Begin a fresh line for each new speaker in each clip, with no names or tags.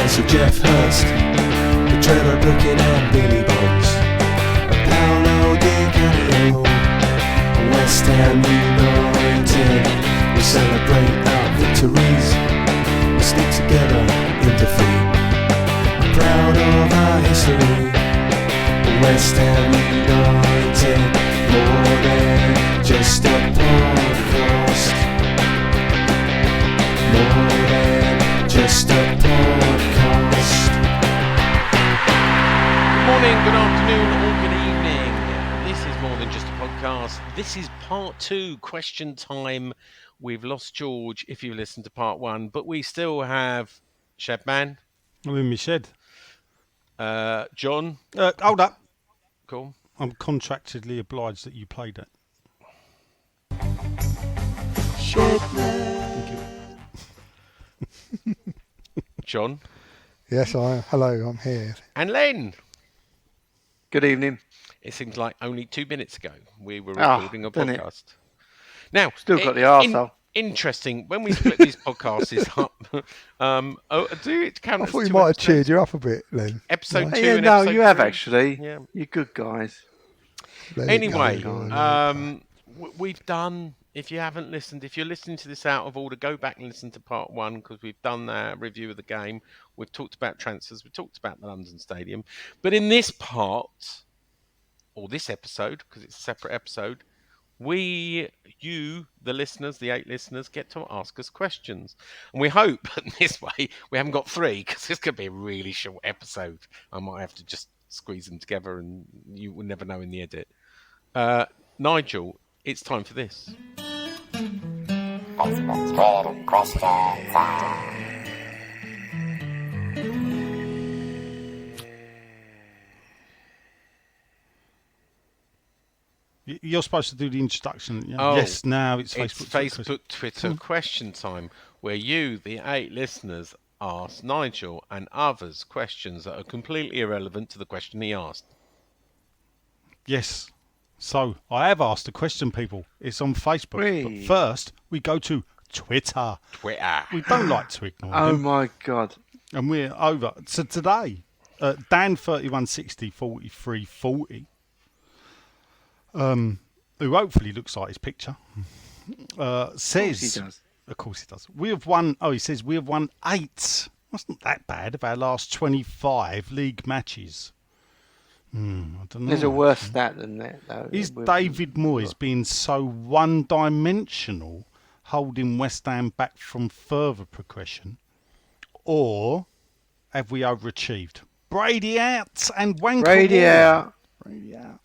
Spencer, Jeff Hurst, the Trevor Brooking and Billy Bonds, Paolo Di Canio, West Ham United. We celebrate our victories, we stick together in defeat. We're proud of our history, West Ham United, more than just a podcast, more than just a podcast.
Good morning, good afternoon, or good evening. This is more than just a podcast. This is part 2, question time. We've lost George if you listen to part 1, but we still have Shedman.
I'm in my shed.
John.
Hold up.
Cool.
I'm contractually obliged that you played it.
Shedman.
Thank you.
John.
Yes, hello, I'm here.
And Len.
Good evening.
It seems like only 2 minutes ago we were recording a
didn't it?
podcast. Now,
Still got the arsehole.
Interesting. When we split these podcasts up, do it count
I
as
thought you
2
might have
episodes?
cheered you up a bit, Len.
Episode 2
Yeah,
and
no,
episode
you have
3.
actually.
Yeah.
You're good guys.
Let it
Anyway,
go.
we've done, if you haven't listened, if you're listening to this out of order, go back and listen to part 1 because we've done a review of the game. We've talked about transfers. We've talked about the London Stadium. But in this part, or this episode, because it's a separate episode, you, the listeners, the 8 listeners, get to ask us questions. And we hope that this way we haven't got 3 because this could be a really short episode. I might have to just squeeze them together and you will never know in the edit. Nigel, it's time for this.
You're supposed to do the introduction. Yeah?
Oh,
Yes, now it's
It's
Facebook.
Twitter question time, where you, the 8 listeners, ask Nigel and others questions that are completely irrelevant to the question he asked.
Yes. So, I have asked a question, people. It's on Facebook.
Whee.
But first, we go to Twitter.
Twitter.
We don't like to ignore
Oh
them.
my God.
And we're over. So today, Dan31604340, who hopefully looks like his picture, says,
He does.
of course he does, we have won, he says, we have won 8. That's not that bad of our last 25 league matches. I don't know.
There's a worse stat than that, though.
Is David Moyes being so one-dimensional, holding West Ham back from further progression, or have we overachieved? Brady out and Wanker
Brady
Wall.
out.
Brady out.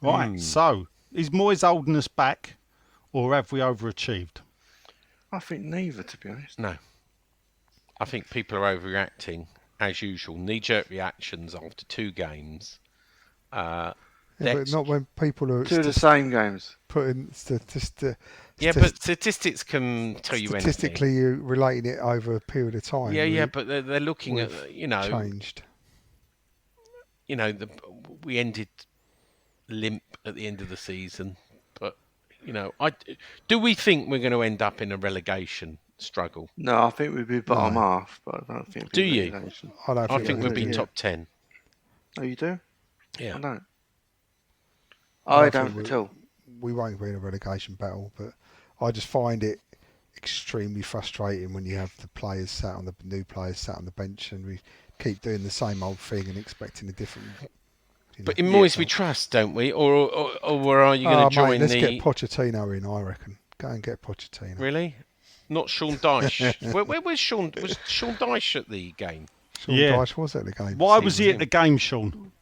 Right, so is Moyes holding us back, or have we overachieved?
I think neither, to be honest.
No. I think people are overreacting, as usual. Knee-jerk reactions after 2 games.
Yeah, but not when people are
2 of the same games.
putting
Yeah, but statistics can tell you anything.
statistically you're relating it over a period of time.
Yeah, but they're looking at,
changed.
We ended limp at the end of the season, but do we think we're going to end up in a relegation struggle?
No, I think we'd be bottom half, but I don't think it'd be
Do you?
relegation.
I think we'll be
yeah.
top 10.
Oh, you do?
Yeah.
I don't.
I
I
think
don't at all.
We won't be in a relegation battle, but I just find it extremely frustrating when you have the new players sat on the bench, and we keep doing the same old thing and expecting a different.
But in Moyes we trust, don't we? Or are you going to join
let's
the...
get Pochettino in, I reckon. Go and get Pochettino.
Really? Not Sean Dyche. where was Sean? Was Sean Dyche at the game?
Sean
Yeah.
Dyche was at the game.
Why was he at the game, Sean?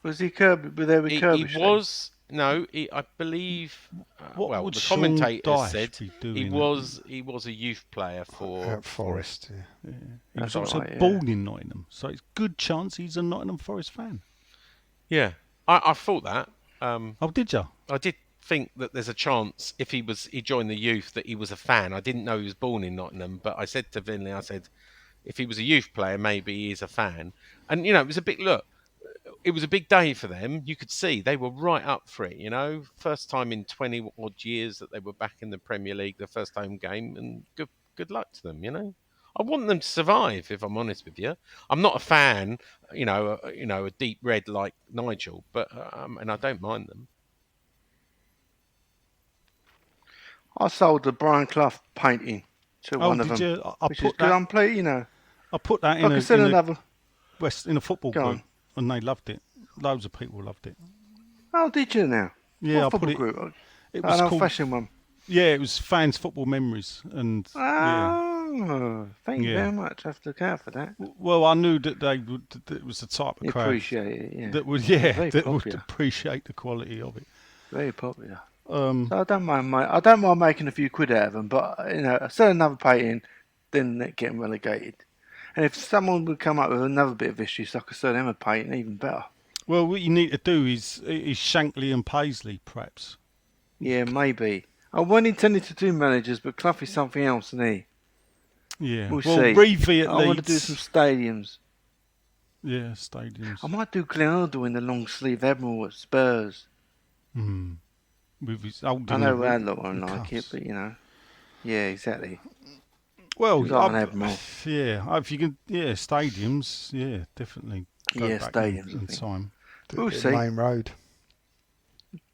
Was he there with
He
Kirby?
was... No, I believe...
What would
the
Sean
commentator
Dyche
said
be doing
he
at-
was a youth player for
At Forest. Yeah.
He was
That's
also
right, yeah.
born in Nottingham, so it's a good chance he's a Nottingham Forest fan.
Yeah, I thought that.
Oh, did you?
I did think that there's a chance if he joined the youth that he was a fan. I didn't know he was born in Nottingham, but I said to Vinley, if he was a youth player, maybe he is a fan. And it was a big look. It was a big day for them. You could see they were right up for it. First time in 20 odd years that they were back in the Premier League, their first home game, and good luck to them. I want them to survive. If I'm honest with you, I'm not a fan, a deep red like Nigel, but and I don't mind them.
I sold the Brian Clough painting to
Oh,
one of
did
them,
you? I
which is
put
good.
that.
I'm pleased, you know.
I put that
I could sell another.
in a football
Go
group,
on.
and they loved it. Loads of people loved it.
Oh, did you now?
Yeah,
What
I put
football
it.
group?
It
An
was called.
old-fashioned one.
Yeah, it was fans football memories, and yeah.
Oh, thank you
Yeah.
very much. I have to look out for that.
Well, I knew that that it was the type of
You
crowd
appreciate it, yeah.
that would,
Very
that would
popular.
appreciate the quality of it.
Very popular.
Um,
So I don't mind. I don't mind making a few quid out of them, but I sell another painting, then they're getting relegated. And if someone would come up with another bit of history, so I could sell them a painting, even better.
well, what you need to do is Shankly and Paisley, perhaps.
Yeah, maybe. I wasn't intended to do managers, but Clough is something else, isn't he?
Yeah.
We'll
well,
see.
Reevy at
I want to do
Leeds.
some stadiums.
Yeah, stadiums.
I might do Glenn Hoddle in the long sleeve Admiral at Spurs.
With his old.
I know Radlock won't
the
like it,
cuffs.
but yeah, exactly.
Well,
He's like an Admiral.
yeah, if you can, stadiums, yeah, definitely. Go
Yeah,
back
stadiums, I
in
think.
time.
We'll see.
Main road.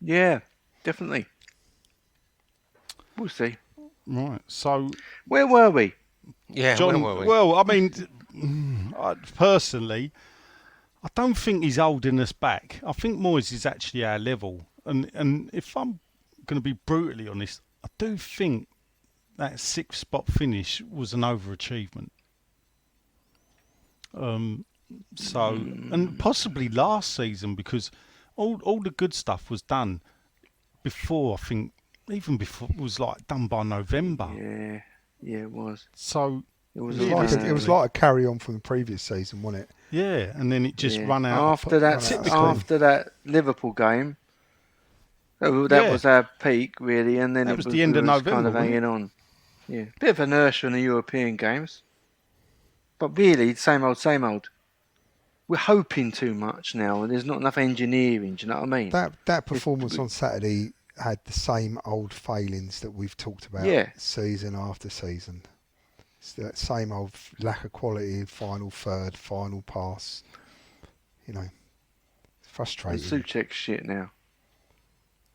Yeah, definitely. We'll see.
Right. So,
Where were we?
Yeah,
John.
where were we?
Well, I mean, personally, I don't think he's holding us back. I think Moyes is actually our level, and if I'm going to be brutally honest, I do think that 6th spot finish was an overachievement. And possibly last season, because all the good stuff was done before. I think even before it was like done by November.
Yeah, it was.
So
It was.
It was like a carry on from the previous season, wasn't it?
yeah, and then it just
Yeah.
run out.
After that Liverpool game. That
Yeah.
was our peak, really, and then
That
it
was
was
the end of
kind
November,
of
wasn't it?
hanging on. Yeah, bit of inertia in the European games, but really, same old, same old. We're hoping too much now, and there's not enough engineering. Do you know what I mean?
That performance on Saturday had the same old failings that we've talked about season after season. It's that same old lack of quality, final third, final pass. It's
And
frustrating.
Souček shit now.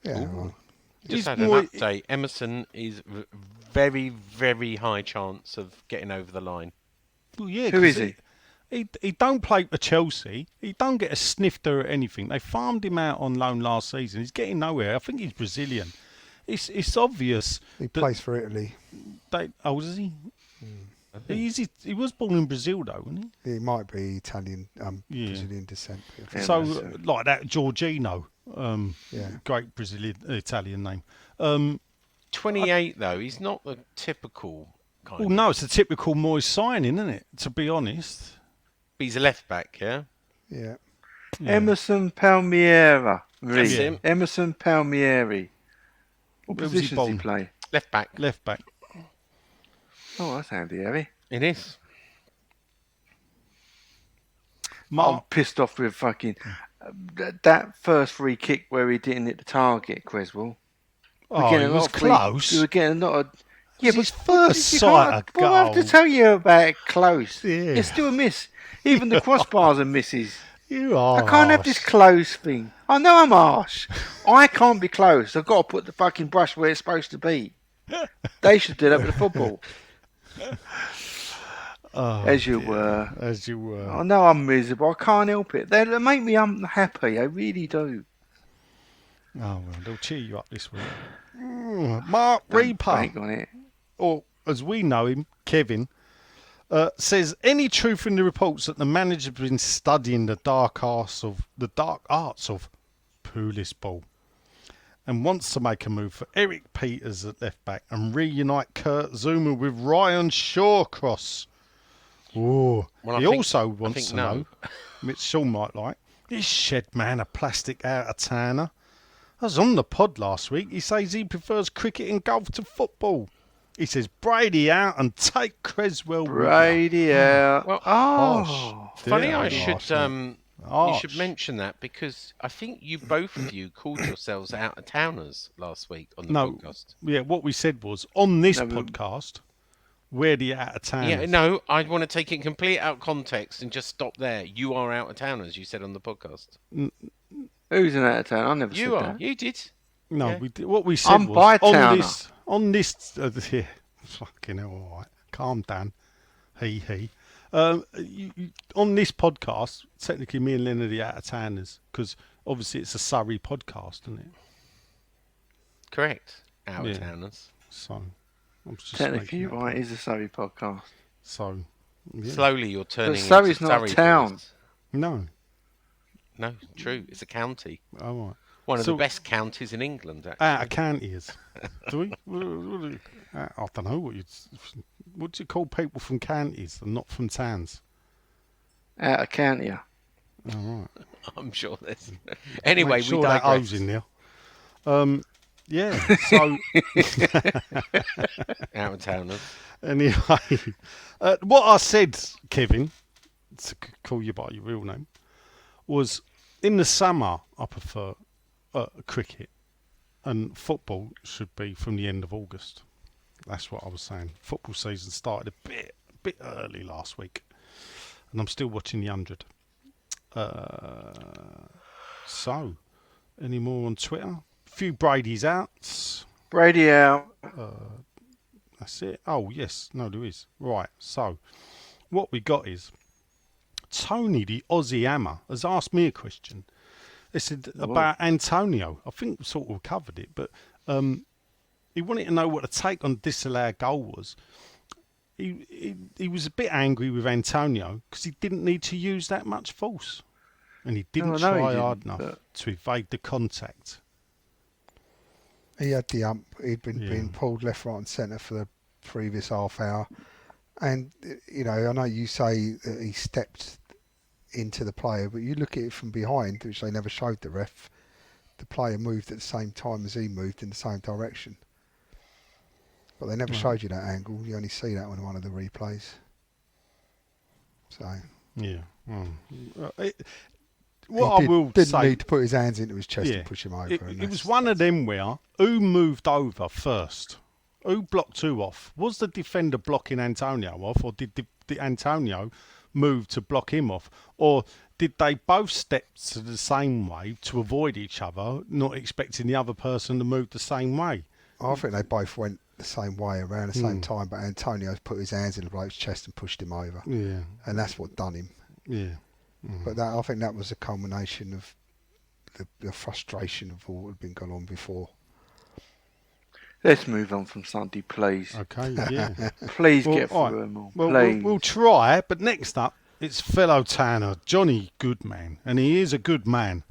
Yeah, well,
Just
Is
had an
Moy-
update. Emerson is very, very high chance of getting over the line.
Well, yeah,
Who
'cause
is
he don't play for Chelsea. He don't get a snifter at anything. They farmed him out on loan last season. He's getting nowhere. I think he's Brazilian. It's obvious.
he
that
plays for Italy.
is he? He was born in Brazil though, wasn't
He might be Italian,
Yeah.
Brazilian descent.
he?
Yeah,
So
that's
like that Giorgino,
Yeah.
great Brazilian Italian name.
28 though. He's not the typical kind.
Well, no, it's a typical Moyes signing, isn't it? To be honest.
But he's a left back, yeah.
Yeah.
Yeah.
Emerson Palmieri.
That's him.
Emerson Palmieri. What
Where was he
position does he
born?
play?
Left back.
Left back.
Oh, that's handy, Harry.
It is.
I'm
Mark,
pissed off with fucking that first free kick where he didn't hit the target, Creswell.
it was close.
We were getting a lot of.
Yeah,
but
his first
you
sight
can't-
of
well, I have to
goal.
tell you about close.
Yeah.
It's still a miss. Even the crossbars are misses.
You are.
I can't have this close thing. I know I'm harsh. I can't be close. I've got to put the fucking brush where it's supposed to be. They should do that with the football. As you were.
As you were.
I know I'm miserable. I can't help it. They make me unhappy. They really do.
Oh, well, they'll cheer you up this week. Mark
Bank
Reaper,
on it.
or as we know him, Kevin, says any truth in the reports that the manager's been studying the dark arts of Pulis ball and wants to make a move for Eric Peters at left back and reunite Kurt Zuma with Ryan Shawcross. Oh,
Well,
he
I think-
also
I
wants
think
to
no.
know, which Sean might like, is Shed Man a plastic out of tanner? I was on the pod last week. He says he prefers cricket and golf to football. He says Brady out and take Creswell with you.
Brady out.
Well,
Oh.
Funny,
Yeah,
I
harsh,
should you
Harsh.
should mention that because I think you both of you called yourselves out of towners last week on the
No,
podcast.
yeah, what we said was on this
No, but-
podcast, We're the out-of-towners.
Yeah, no, I want to take it complete out of context and just stop there. You are out of town, as you said on the podcast.
Who's an out of town? I never
You
said
are.
that.
You did.
No,
Yeah.
we did, what we said
I'm
was
bi-towner.
on this. Yeah, fucking hell, all right. Calm down. He. On this podcast, technically, me and Lynn are the out-of-towners because obviously it's a Surrey podcast, isn't it?
Correct. Out
Yeah.
of towners.
So, I'm just
Technically,
making that
right,
point.
it's a Surrey podcast.
So, yeah.
Slowly, you're turning.
Surrey's
into
not a
Surrey
town.
boys.
No.
No, true. It's a county.
All right.
One of
So-
the best counties in England, actually.
Out of counties. Do we? I don't know what do you call people from counties and not from towns?
Out of county.
All right.
I'm sure there's. Anyway,
Make sure
we
that
digress.
O's in there. Yeah. So
Out of towners.
anyway, what I said, Kevin, to call you by your real name, was in the summer I prefer cricket, and football should be from the end of August. That's what I was saying. Football season started a bit early last week, and I'm still watching the 100. So, any more on Twitter? A few Brady's outs.
Brady out.
That's it. Oh, yes. No, there is. Right. So, what we got is Tony, the Aussie Hammer, has asked me a question. They said about Antonio. I think we sort of covered it, but he wanted to know what the take on disallowed goal was. He was a bit angry with Antonio because he didn't need to use that much force. And he didn't
No,
try
he
hard
didn't,
enough
but-
to evade the contact.
He had the ump. He'd been
Yeah.
being pulled left, right, and centre for the previous half hour. And you know, I know you say that he stepped into the player, but you look at it from behind, which they never showed the ref. The player moved at the same time as he moved in the same direction, but they never
Right.
showed you that angle. You only see that on one of the replays. So
Yeah.
he
What I will
didn't
say,
need to put his hands into his chest
Yeah.
and push him over.
it
and
was
that's-
one of them where who moved over first? Who blocked who off? Was the defender blocking Antonio off, or did the Antonio move to block him off? Or did they both step to the same way to avoid each other, not expecting the other person to move the same way?
I think they both went the same way around the same time, but Antonio put his hands in the bloke's chest and pushed him over,
Yeah.
and that's what done him.
Yeah.
But that, I think that was a culmination of the frustration of what had been going on before.
Let's move on from Sunday, please.
Okay. Yeah.
Please
Well,
get
all
through
right.
them all.
Well,
please.
we'll try, but next up, it's fellow Tanner, Johnny Goodman, and he is a good man.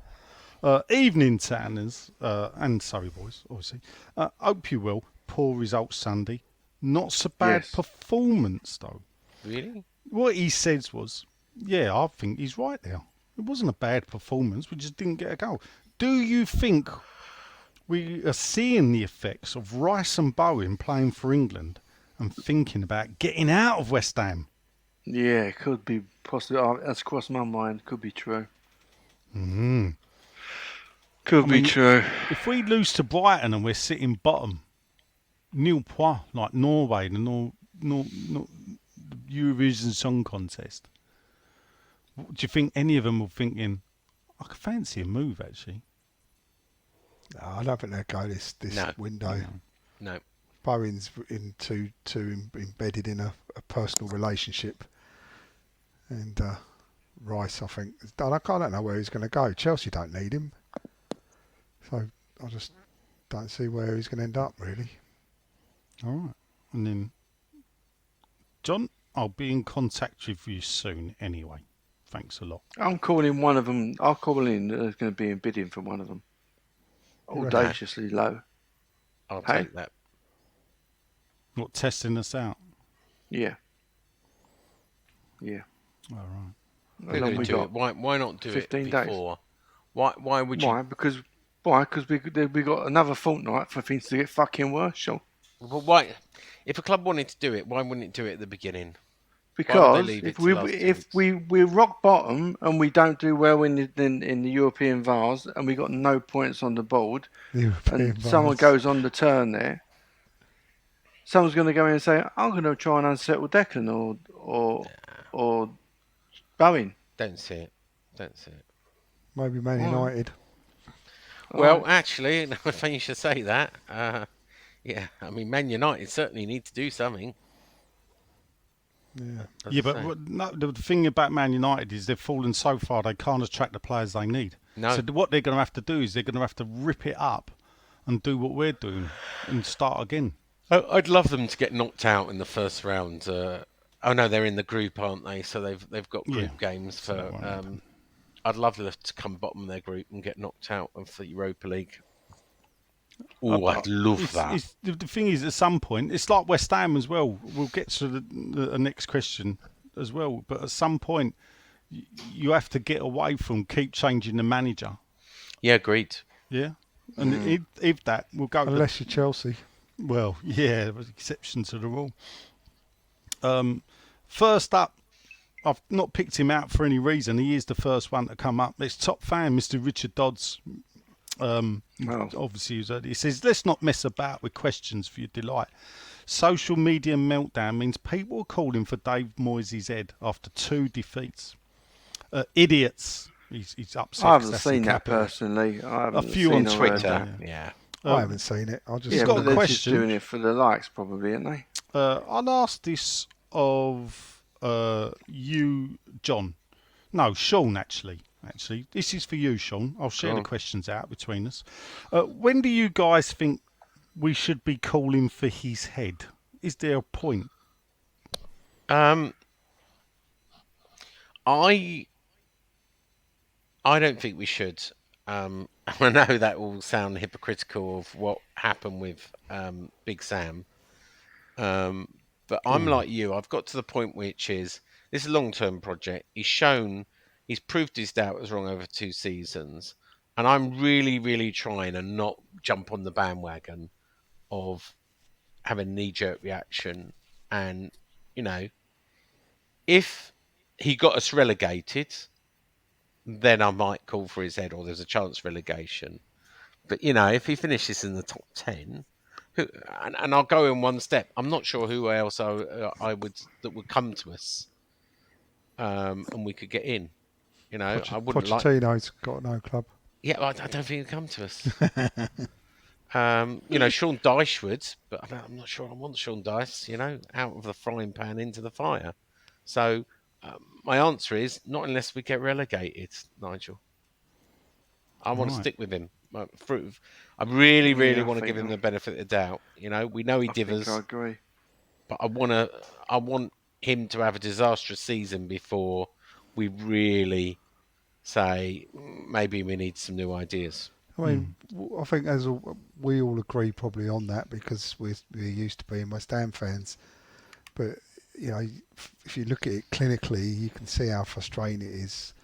Evening Tanners, and Surrey boys, obviously. Hope you will. Poor result Sunday. Not so bad
Yes.
performance, though.
Really?
What he says was, yeah, I think he's right there. It wasn't a bad performance, we just didn't get a goal. Do you think we are seeing the effects of Rice and Bowen playing for England and thinking about getting out of West Ham?
Yeah, it could be possibly. That's crossed my mind. Could be true.
Mm.
Could
I
be
mean-
true.
If we lose to Brighton and we're sitting bottom, nil point, like Norway, the Eurovision Song Contest, do you think any of them were thinking, I could fancy a move, actually?
No, I don't think they'll go this
No.
window.
No.
Bowen's embedded in a personal relationship, and Rice, I think, I don't know where he's going to go. Chelsea don't need him, so I just don't see where he's going to end up, really.
All right. And then, John, I'll be in contact with you soon anyway. Thanks a lot.
I'm calling one of them. I'll call in. There's going to be a bidding for one of them.
Right.
Audaciously low.
I'll
Hey?
take that.
What, testing us out?
Yeah. Yeah.
All right.
We're
How long
going to
we
do
got?
it. Why not do it
15 days.
before? Why would you?
Why? Because we got another fortnight for things to get fucking worse. Sure.
Well, why? If a club wanted to do it, why wouldn't it do it at the beginning? would they
Because
leave it
if
to
we
last 2
if
weeks?
we're rock bottom and we don't do well in the European Vars and we got no points on the board
European
and someone
Vars.
goes on the turn there, someone's going to go in and say, I'm going to try and unsettle Declan or Bowen.
Don't see it. Don't see it.
Maybe Man United.
Well, actually, funny you should say that. Yeah, I mean, Man United certainly need to do something.
Yeah.
as
Yeah,
I
but
say.
no, the thing about Man United is they've fallen so far they can't attract the players they need.
No.
So what they're going to have to do is they're going to have to rip it up and do what we're doing and start again.
I'd love them to get knocked out in the first round. Oh no, they're in the group, aren't they? So they've got group games
so that won't
for.
happen.
I'd love them to come bottom of their group and get knocked out of the Europa League. Oh, I'd love that.
The thing is, at some point, it's like West Ham as well. We'll get to the next question as well. But at some point, you have to get away from keep changing the manager.
Yeah, agreed.
Yeah, and if that, we'll go.
Unless you're Chelsea.
Well, yeah, there was exception to the rule. First up, I've not picked him out for any reason. He is the first one to come up. It's top fan, Mr. Richard Dodds. Obviously, he says, let's not mess about with questions for your delight. Social media meltdown means people are calling for Dave Moyes' head after 2 defeats. Idiots. He's upset.
I haven't
that's
seen
in
that
capital.
personally. I haven't
A few
seen
on
or heard
Twitter.
that.
Yeah.
I haven't seen it. I just
Yeah,
got
but
a
they're just
question.
doing it for the likes, probably, aren't they?
I'll ask this of you, John. No, Sean, actually. This is for you, Sean. I'll share the questions out between us. When do you guys think we should be calling for his head? Is there a point?
I don't think we should. I know that will sound hypocritical of what happened with Big Sam. But I'm like you. I've got to the point which is this is a long-term project. He's proved his doubt was wrong over 2 seasons, and I'm really, really trying to not jump on the bandwagon of having a knee-jerk reaction. And if he got us relegated, then I might call for his head, or there's a chance of relegation. But if he finishes in the top 10. And I'll go in one step. I'm not sure who else I would that would come to us, and we could get in. I wouldn't like.
Pochettino's got no club.
Yeah, I don't think he'd come to us. Sean Dyche would, but I'm not sure I want Sean Dyche. Out of the frying pan into the fire. So my answer is not unless we get relegated, Nigel. I want to stick with him. I really, really want to give him the benefit of the doubt. We know he divers.
I agree.
But I want him to have a disastrous season before we really say maybe we need some new ideas.
I mean, I think we all agree probably on that because we're used to being West Ham fans. But if you look at it clinically, you can see how frustrating it is.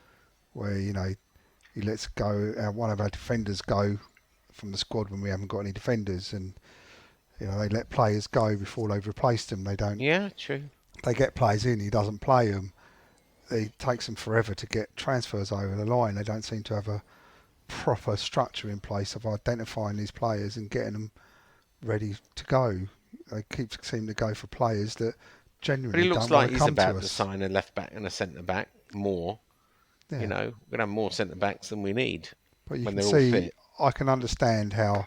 Where he lets go one of our defenders go from the squad when we haven't got any defenders, and they let players go before they've replaced them. They don't.
Yeah, true.
They get players in, he doesn't play them. It takes them forever to get transfers over the line. They don't seem to have a proper structure in place of identifying these players and getting them ready to go. They keep seeming to go for players that genuinely
But he looks
don't want
like
to
he's
come
about
to
to
us.
sign a left back and a centre back more.
Yeah.
We're going to have more centre backs than we need
But you
when
can
they're all
see,
fit.
I can understand how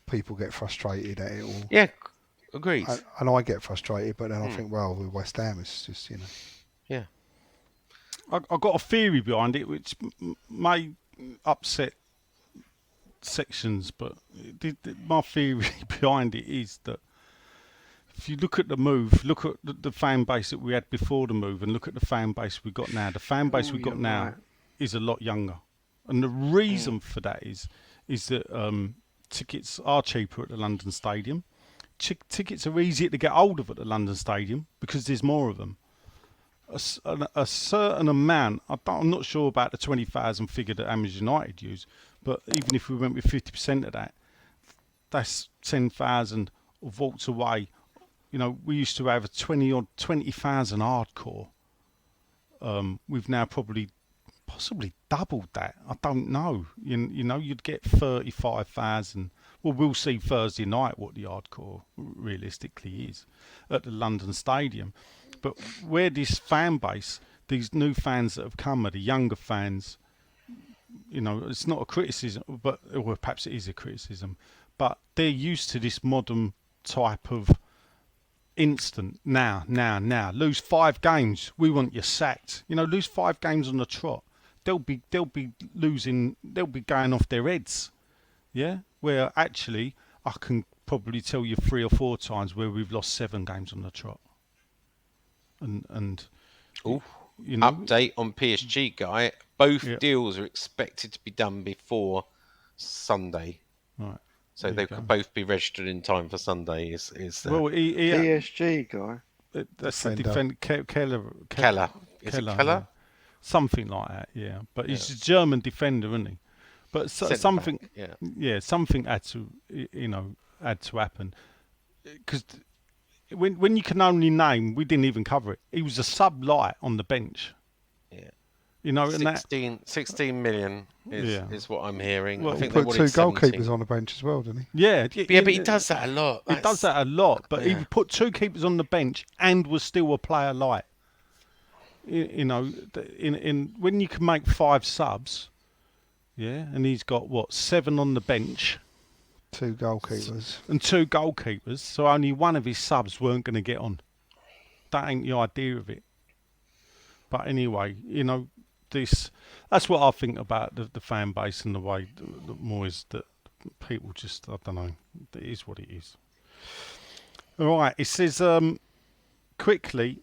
people get frustrated at it all.
Yeah, agreed.
And I get frustrated, but then I think, well, with West Ham, it's just,
Yeah.
I've got a theory behind it which may upset sections, but my theory behind it is that if you look at the move, look at the fan base that we had before the move and look at the fan base we've got now, the fan base we've got now is a lot younger. And the reason for that is that tickets are cheaper at the London Stadium. Tickets are easier to get hold of at the London Stadium because there's more of them. A certain amount, I'm not sure about the 20,000 figure that Amers United use, but even if we went with 50% of that, that's 10,000 walks away. We used to have a 20,000 hardcore. We've now possibly doubled that. I don't know. You'd get 35,000 Well, we'll see Thursday night what the hardcore realistically is at the London Stadium. But where this fan base, these new fans that have come are the younger fans, you know, it's not a criticism, but or perhaps it is a criticism, but they're used to this modern type of instant now. Lose 5 games, we want you sacked. You know, lose 5 games on the trot. They'll be losing. They'll be going off their heads. Yeah. Where actually, I can probably tell you 3 or 4 times where we've lost 7 games on the trot. And
Ooh.
you know,
Update on PSG, guy. Both
Yeah.
deals are expected to be done before Sunday,
right.
so
There
they
you go.
could both be registered in time for Sunday. Is
Well,
PSG guy.
that's the
Defender.
Keller.
Keller? Is it Keller?
Yeah. Something like that, yeah. But he's a German defender, isn't he? But
Centre
something,
back, yeah.
yeah, something had to, had to happen. Because when you can only name, we didn't even cover it. He was a sub light on the bench.
Yeah.
You know, and that
16 million is what I'm hearing.
Well,
I think
Put
they
2
wanted 17.
goalkeepers on the bench as well, didn't he?
yeah,
Yeah, but he does that a lot.
He does that a lot, but he
Yeah.
put 2 keepers on the bench and was still a player light. You know, in when you can make 5 subs, yeah, and he's got what 7 on the bench
2 goalkeepers.
and 2 goalkeepers, so only one of his subs weren't going to get on. That ain't the idea of it. But anyway, you know, that's what I think about the fan base and the way the more is that people just, I don't know, it is what it is. All right, it says quickly,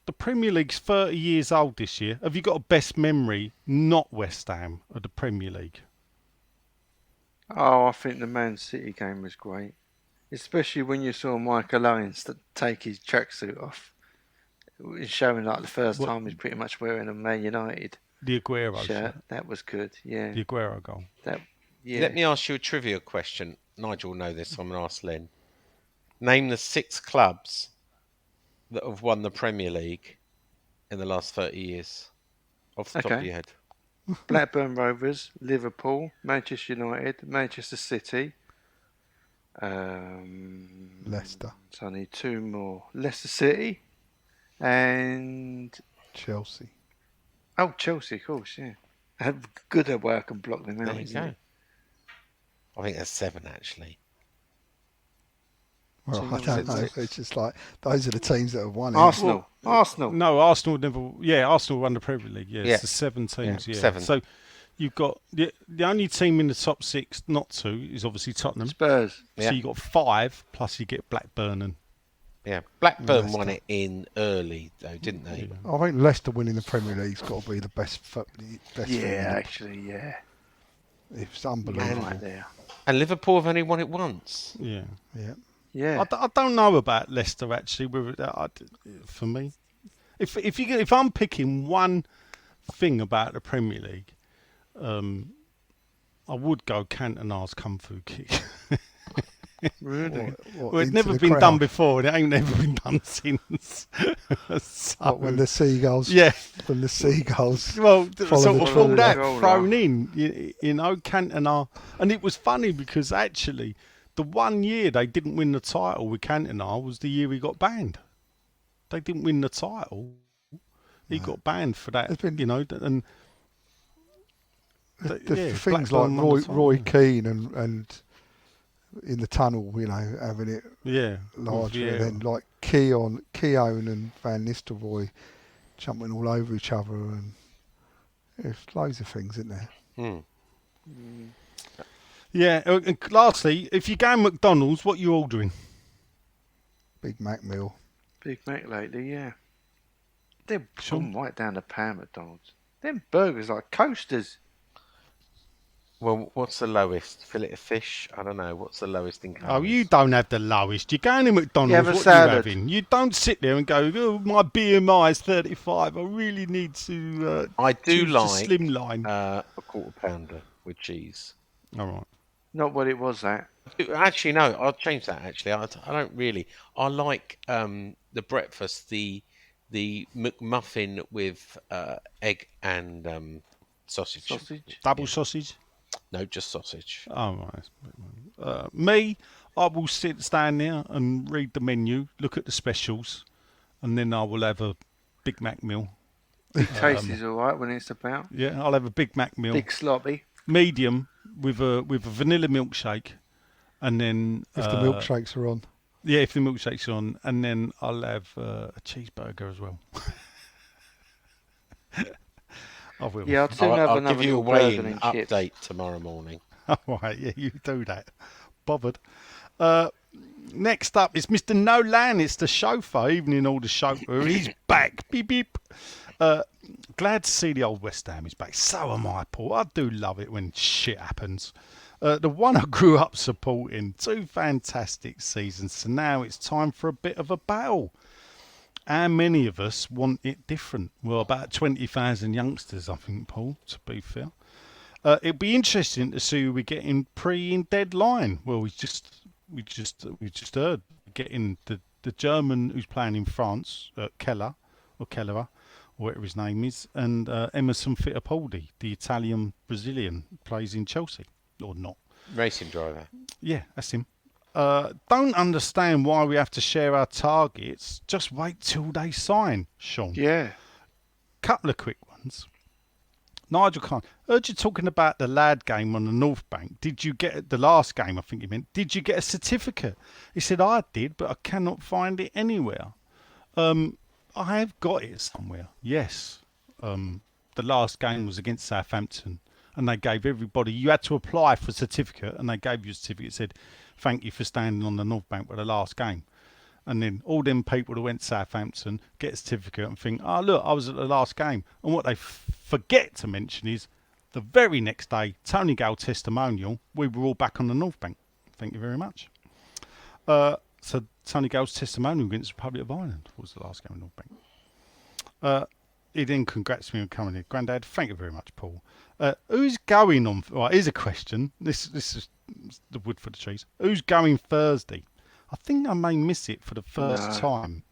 the Premier League's 30 years old this year. Have you got a best memory, not West Ham, of the Premier League?
Oh, I think the Man City game was great, especially when you saw Michael Owens take his tracksuit off. It was showing like the first
What-
time he's pretty much wearing a Man United
The Aguero
shirt.
shirt.
That was good. Yeah.
The Aguero goal.
Yeah.
Let me ask you a trivia question. Nigel will know this, so I'm going to ask Len. Name the 6 clubs that have won the Premier League in the last 30 years. Off the top of
Okay.
your head.
Blackburn Rovers, Liverpool, Manchester United, Manchester City.
Leicester,
So I need 2 more. Leicester City and
Chelsea.
Chelsea, of course, yeah. Good at work and block them out,
There you
isn't
go.
it?
I think there's 7 actually.
Well,
Team
I don't know.
six.
It's just like those are the teams that have won it.
Arsenal. Arsenal.
No, Arsenal never. Yeah, Arsenal won the Premier League. Yeah,
Yeah.
it's the 7 teams.
Yeah,
Yeah,
7.
So you've got the only team in the top 6 not to is obviously Tottenham.
Spurs.
Yeah.
So you got 5 plus you get Blackburn and
Yeah, Blackburn
Leicester.
won it in early though, didn't they?
I think Leicester winning the Premier League's got to be the best thing.
Yeah, actually, yeah.
It's unbelievable.
Right there.
And Liverpool have only won it once.
yeah.
Yeah.
Yeah.
I don't know about Leicester actually. For me, if I'm picking one thing about the Premier League, I would go Cantona's kung fu kick.
Really?
What,
Well, it's
into
never
the
been
crowd?
done before, and it ain't never been done since. So,
What, when the seagulls?
yeah,
When the seagulls.
well,
Follow
sort
the
of all
trend.
that
Goal
thrown in, you know, Cantona. And it was funny because actually, the one year they didn't win the title with Cantona was the year he got banned. They didn't win the title. He got banned for that,
There's been-
you know, and
The
yeah,
things like
Blackburn won the title.
Roy Keane and in the tunnel, you know, having it
yeah,
larger,
yeah.
and then like Keown and Van Nistelrooy jumping all over each other, and there's loads of things, isn't there?
Hmm.
Yeah, and lastly, if you go McDonald's, what you ordering?
Big Mac meal.
Big Mac lately, yeah. They're
Sure.
gone right down the pan, McDonald's. Them burgers like coasters.
Well, what's the lowest? Fillet of fish? I don't know. What's the lowest in
Oh,
calories?
you don't have the lowest. You're going to McDonald's,
You have a
what
salad.
you having? You don't sit there and go, oh, my BMI is 35. I really need to
I do
choose to
like
slimline.
a quarter pounder with cheese.
All right.
Not what it was, that.
Actually, no. I'll change that. Actually, I don't really. I like the breakfast, the McMuffin with egg and sausage.
Sausage.
Double sausage?
No, just sausage.
Oh, right. Me, I will stand there and read the menu, look at the specials, and then I will have a Big Mac meal.
Big taste is all right when it's about.
Yeah, I'll have a Big Mac meal,
Big sloppy.
medium with a vanilla milkshake, and then
If the milkshakes are on.
yeah, if the milkshake's on, and then I'll have a cheeseburger as well. I will.
Yeah, I'd soon have
I'll
another
give you a
little burger
weigh-in
and chips.
update tomorrow morning.
All right, yeah, you do that. Bothered. Next up is Mr. Nolan. It's the chauffeur, evening all the chauffeur. He's back. Beep, beep. Glad to see the old West Ham is back. So am I, Paul. I do love it when shit happens. The one I grew up supporting. 2 fantastic seasons. So now it's time for a bit of a battle. How many of us want it different? Well, about 20,000 youngsters, I think, Paul, to be fair. It'd be interesting to see who we get in deadline. Well, we just heard getting the German who's playing in France, Keller, or whatever his name is, and Emerson Fittipaldi, the Italian Brazilian, plays in Chelsea, or not.
Racing driver.
Yeah, that's him. Don't understand why we have to share our targets. Just wait till they sign, Sean.
Yeah.
Couple of quick ones. Nigel Khan, heard you talking about the lad game on the North Bank. Did you get the last game? I think you meant. Did you get a certificate? He said I did, but I cannot find it anywhere. I have got it somewhere. Yes. The last game was against Southampton, and they gave everybody. You had to apply for a certificate, and they gave you a certificate. It said, "Thank you for standing on the North Bank for the last game." And then all them people that went to Southampton get a certificate and think, oh, look, I was at the last game. And what they forget to mention is the very next day, Tony Gale testimonial, we were all back on the North Bank. Thank you very much. So Tony Gale's testimonial against the Republic of Ireland was the last game on the North Bank. He then congrats me on coming here. Grandad, thank you very much, Paul. Who's going on... Right, here's a question. This is the wood for the trees. Who's going Thursday? I think I may miss it for the first time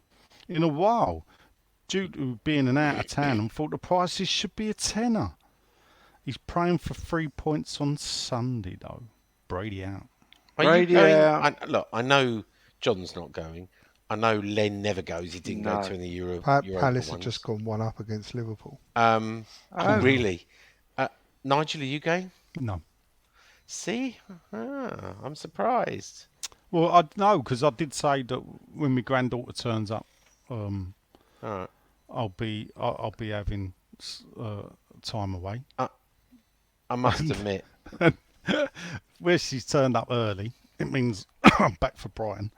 in a while due to being an out of town and thought the prices should be a tenner. He's praying for 3 points on Sunday, though. Brady out.
Are you going? Look, I know John's not going. I know Len never goes. He didn't go to in the Euro.
Palace have just gone 1-up against Liverpool.
Really? Nigel, are you going?
No.
See? I'm surprised.
Well, I know because I did say that when my granddaughter turns up,
Alright.
I'll be having time away.
I must admit,
Where she's turned up early, it means I'm back for Brighton.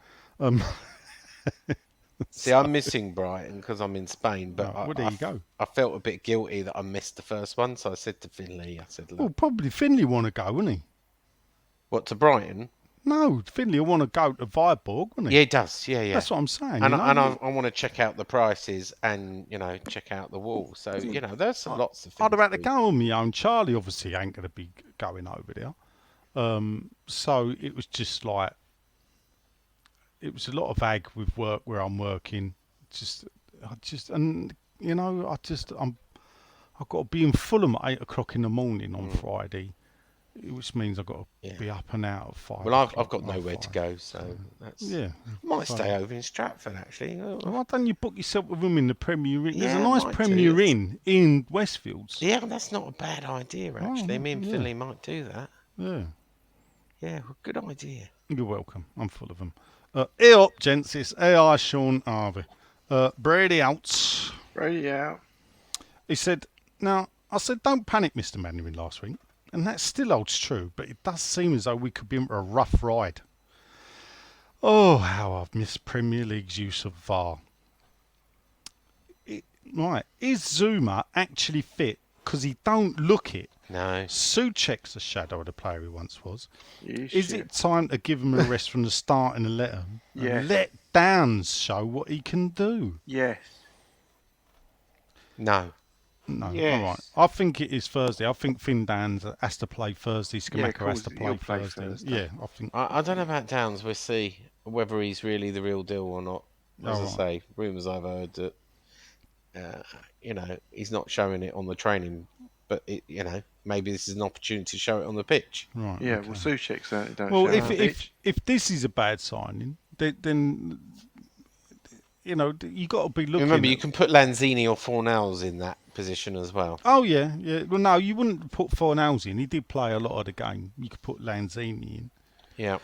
see, I'm missing Brighton because I'm in Spain, but
well, there you go.
I felt a bit guilty that I missed the first one, so I said to Finley, look,
Well, probably Finley want to go, wouldn't he?
what, to Brighton?
No, Finley will want to go to Viborg, wouldn't he?
Yeah, he does. Yeah.
That's what I'm saying.
And,
you know?
I want to check out the prices and, check out the wall. So, there's lots of things.
I'd have had to go on my own. Charlie obviously ain't going to be going over there. So it was just like, it was a lot of ag with work where I'm working. I've got to be in Fulham at 8 o'clock in the morning on Friday, which means I've got to be up and out at 5.
Well, I've got nowhere to go, so that's...
Yeah.
Might stay over in Stratford, actually.
Why don't you book yourself a room in the Premier Inn? There's
Yeah,
a nice
might
Premier
do.
Inn in Westfields.
Yeah, that's not a bad idea, actually. Me and
yeah.
Finley might do that.
Yeah.
Yeah, well, good idea.
You're welcome. I'm full of them. Hey up, gents. It's AI Sean Harvey. Brady out.
Brady out.
He said, now, I said, don't panic, Mr. Mandarin, last week. And that still holds true, but it does seem as though we could be in for a rough ride. Oh, how I've missed Premier League's use of VAR. Right, is Zuma actually fit? Because he don't look it.
No.
Souček's a shadow of the player he once was.
You
Is
shit.
it time to give him a rest from the start in the letter?
Yes.
And let Downs show what he can do?
Yes.
No.
Yes.
All right. I think it is Thursday. I think Finn Downs has to play Thursday.
Yeah,
Skamaka has to
he'll
play
play
Thursday.
Thursday.
Yeah, I think.
I don't know about Downs. We'll see whether he's really the real deal or not. As I say, rumours I've heard that, he's not showing it on the training but maybe this is an opportunity to show it on the pitch.
Right.
Yeah,
okay.
well, Soucek certainly don't
Well,
show it on the pitch.
if this is a bad signing, then you got to be looking.
Remember, you
at...
can put Lanzini or Fornals in that position as well.
Oh yeah. Well, no, you wouldn't put Fornals in. He did play a lot of the game. You could put Lanzini in.
Yeah.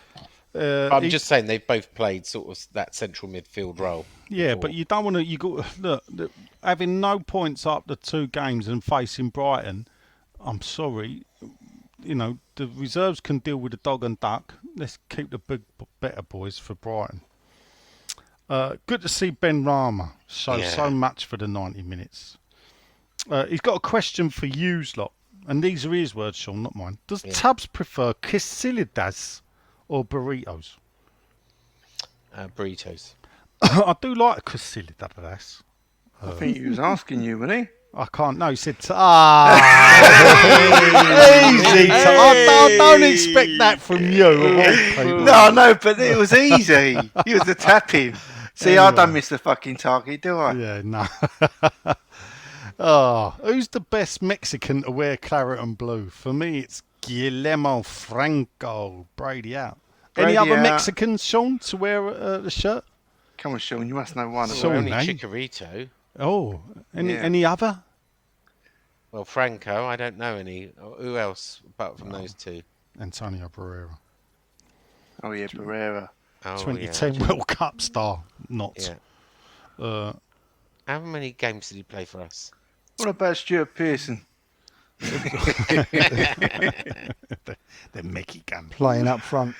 I'm just saying they've both played sort of that central midfield role.
Yeah,
before.
but you don't want to. You got look having no points up the 2 games and facing Brighton. I'm sorry, the reserves can deal with the dog and duck. Let's keep the big better boys for Brighton. Good to see Ben Rama show so much for the 90 minutes. He's got a question for you lot, and these are his words, Sean, not mine. Does Tubbs prefer quesadillas or burritos?
Burritos.
I do like quesadillas.
I think he was asking you, wasn't he?
I can't. No, he said. Easy. I don't expect that from you. Of all people.
No, but it was easy. He was the tapping. See, I don't miss the fucking target, do I?
Yeah, no. Who's the best Mexican to wear claret and blue? For me, it's Guillermo Franco. Brady out. Any
Brady
other
out.
Mexicans, Sean, to wear the shirt?
Come on, Sean, you must know one.
Sean,
Only
eh?
Chikorito.
Oh,
Yeah.
any other?
Well, Franco, I don't know any. Who else apart from those two?
Antonio Barrera.
Oh, yeah, Pereira.
Oh,
2010
yeah.
World Cup star. Not.
Yeah. How many games did he play for us?
What about Stuart Pearson?
The Mexican.
Playing up front.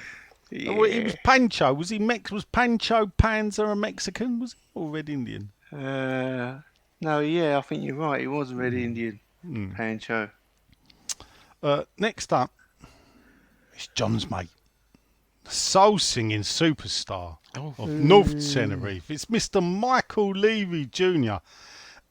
Yeah.
Well, it was Pancho. Was he Was Pancho Panza a Mexican? Was he or Red Indian?
No, yeah, I think you're right. He was a Red Indian. Pancho.
Next up, it's John's mate, the soul-singing superstar of North Tenerife. It's Mr. Michael Levy Jr.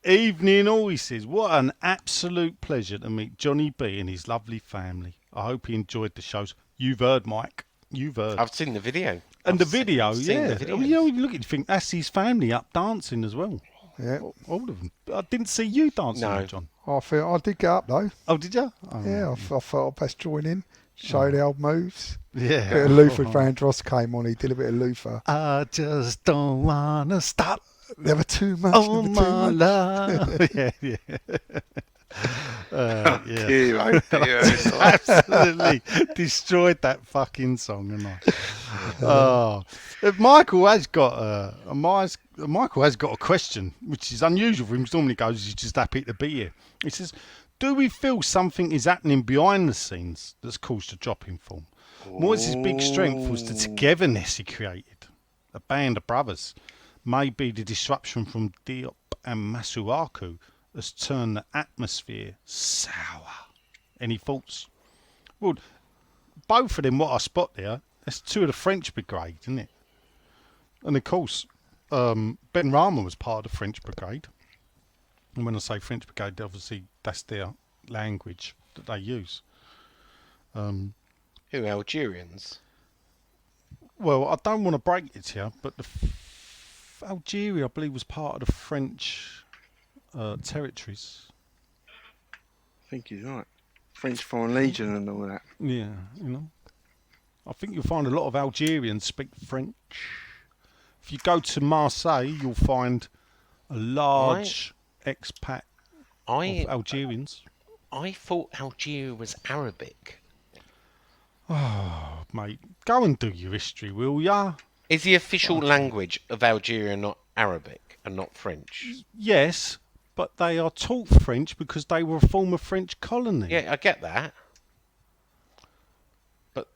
Evening all, he says. What an absolute pleasure to meet Johnny B and his lovely family. I hope he enjoyed the shows. You've heard, Mike. You've heard.
I've seen the video.
And the video, yeah.
The video.
I mean, you look at you think that's his family up dancing as well.
Yeah.
All of them. I didn't see you dancing,
No.
John.
I did get up though.
Oh, did you? Oh,
Yeah, I thought I'd best join in. Show the old moves.
Yeah.
Bit of Luther Vandross came on. He did a bit of Luther.
I just don't wanna stop.
Never too much.
Oh
never too
my
much.
love. Yeah. Yeah.
Hero.
Absolutely destroyed that fucking song, haven't I? Oh, Michael has got a question, which is unusual for him. He normally goes, "He's just happy to be here." He says, "Do we feel something is happening behind the scenes that's caused a drop in form? Moyes' big strength was the togetherness he created, a band of brothers. Maybe the disruption from Diop and Masuaku has turned the atmosphere sour. Any thoughts?" Well, both of them, what I spot there, that's 2 of the French brigade, isn't it? And of course, Ben Rama was part of the French brigade. And when I say French brigade, obviously that's their language that they use.
Who, Algerians?
Well, I don't want to break it to you, but Algeria, I believe, was part of the French territories.
I think he's right. French Foreign Legion and all that.
Yeah, I think you'll find a lot of Algerians speak French. If you go to Marseille, you'll find a large expat of Algerians.
I thought Algeria was Arabic.
Oh, mate, go and do your history, will ya?
Is the official language of Algeria not Arabic and not French?
Yes, but they are taught French because they were a former French colony.
Yeah, I get that. But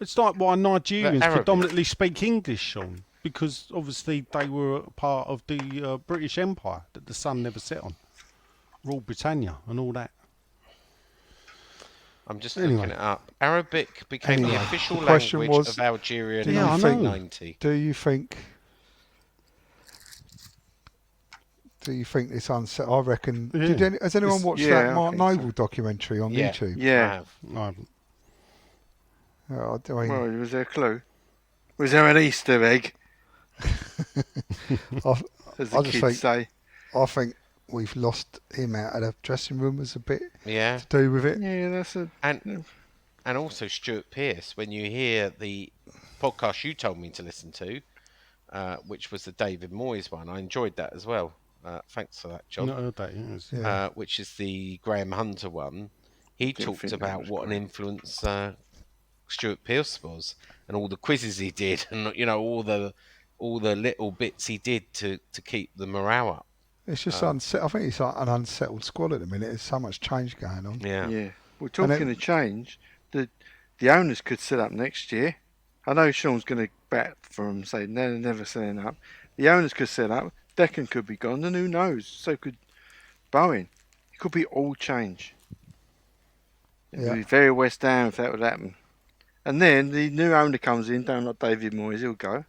It's like why Nigerians
Arabic.
predominantly speak English, Sean, because obviously they were a part of the British Empire that the sun never set on. Rule Britannia and all that.
I'm just
Anyway.
looking it up. Arabic became the official
the question
language
was,
of Algeria in
Yeah, I know.
1990.
Do you think this unset? I reckon.
Yeah.
Has anyone
It's-
watched
yeah,
that
I
Mark
think so.
Noble documentary on
Yeah.
YouTube?
I
Yeah.
have.
I haven't.
I mean,
Well, was there a clue? Was there an Easter egg,
I
as
I
the
just
kids
think-
say?
I think we've lost him out of the dressing room was a bit
Yeah.
to do with it.
Yeah, that's a.
And also Stuart Pearce, when you hear the podcast you told me to listen to, which was the David Moyes one, I enjoyed that as well. Thanks for that, John.
Not heard that. Yes.
Yeah.
Which is the Graham Hunter one. He
Didn't
talked
think that
about
was
what an
great.
influence Stuart Pearce was, and all the quizzes he did, and all the little bits he did to keep the morale up.
It's just I think it's like an unsettled squad at the minute. There's so much change going on.
Yeah.
Yeah. We're
And
talking
it-
of change. The owners could set up next year. I know Sean's going to bat for him, say never setting up. The owners could set up. Declan could be gone, and who knows? So could Bowen. It could be all change. It'd
Yeah.
be very West Ham if that would happen. And then the new owner comes in, don't like David Moyes, he'll go.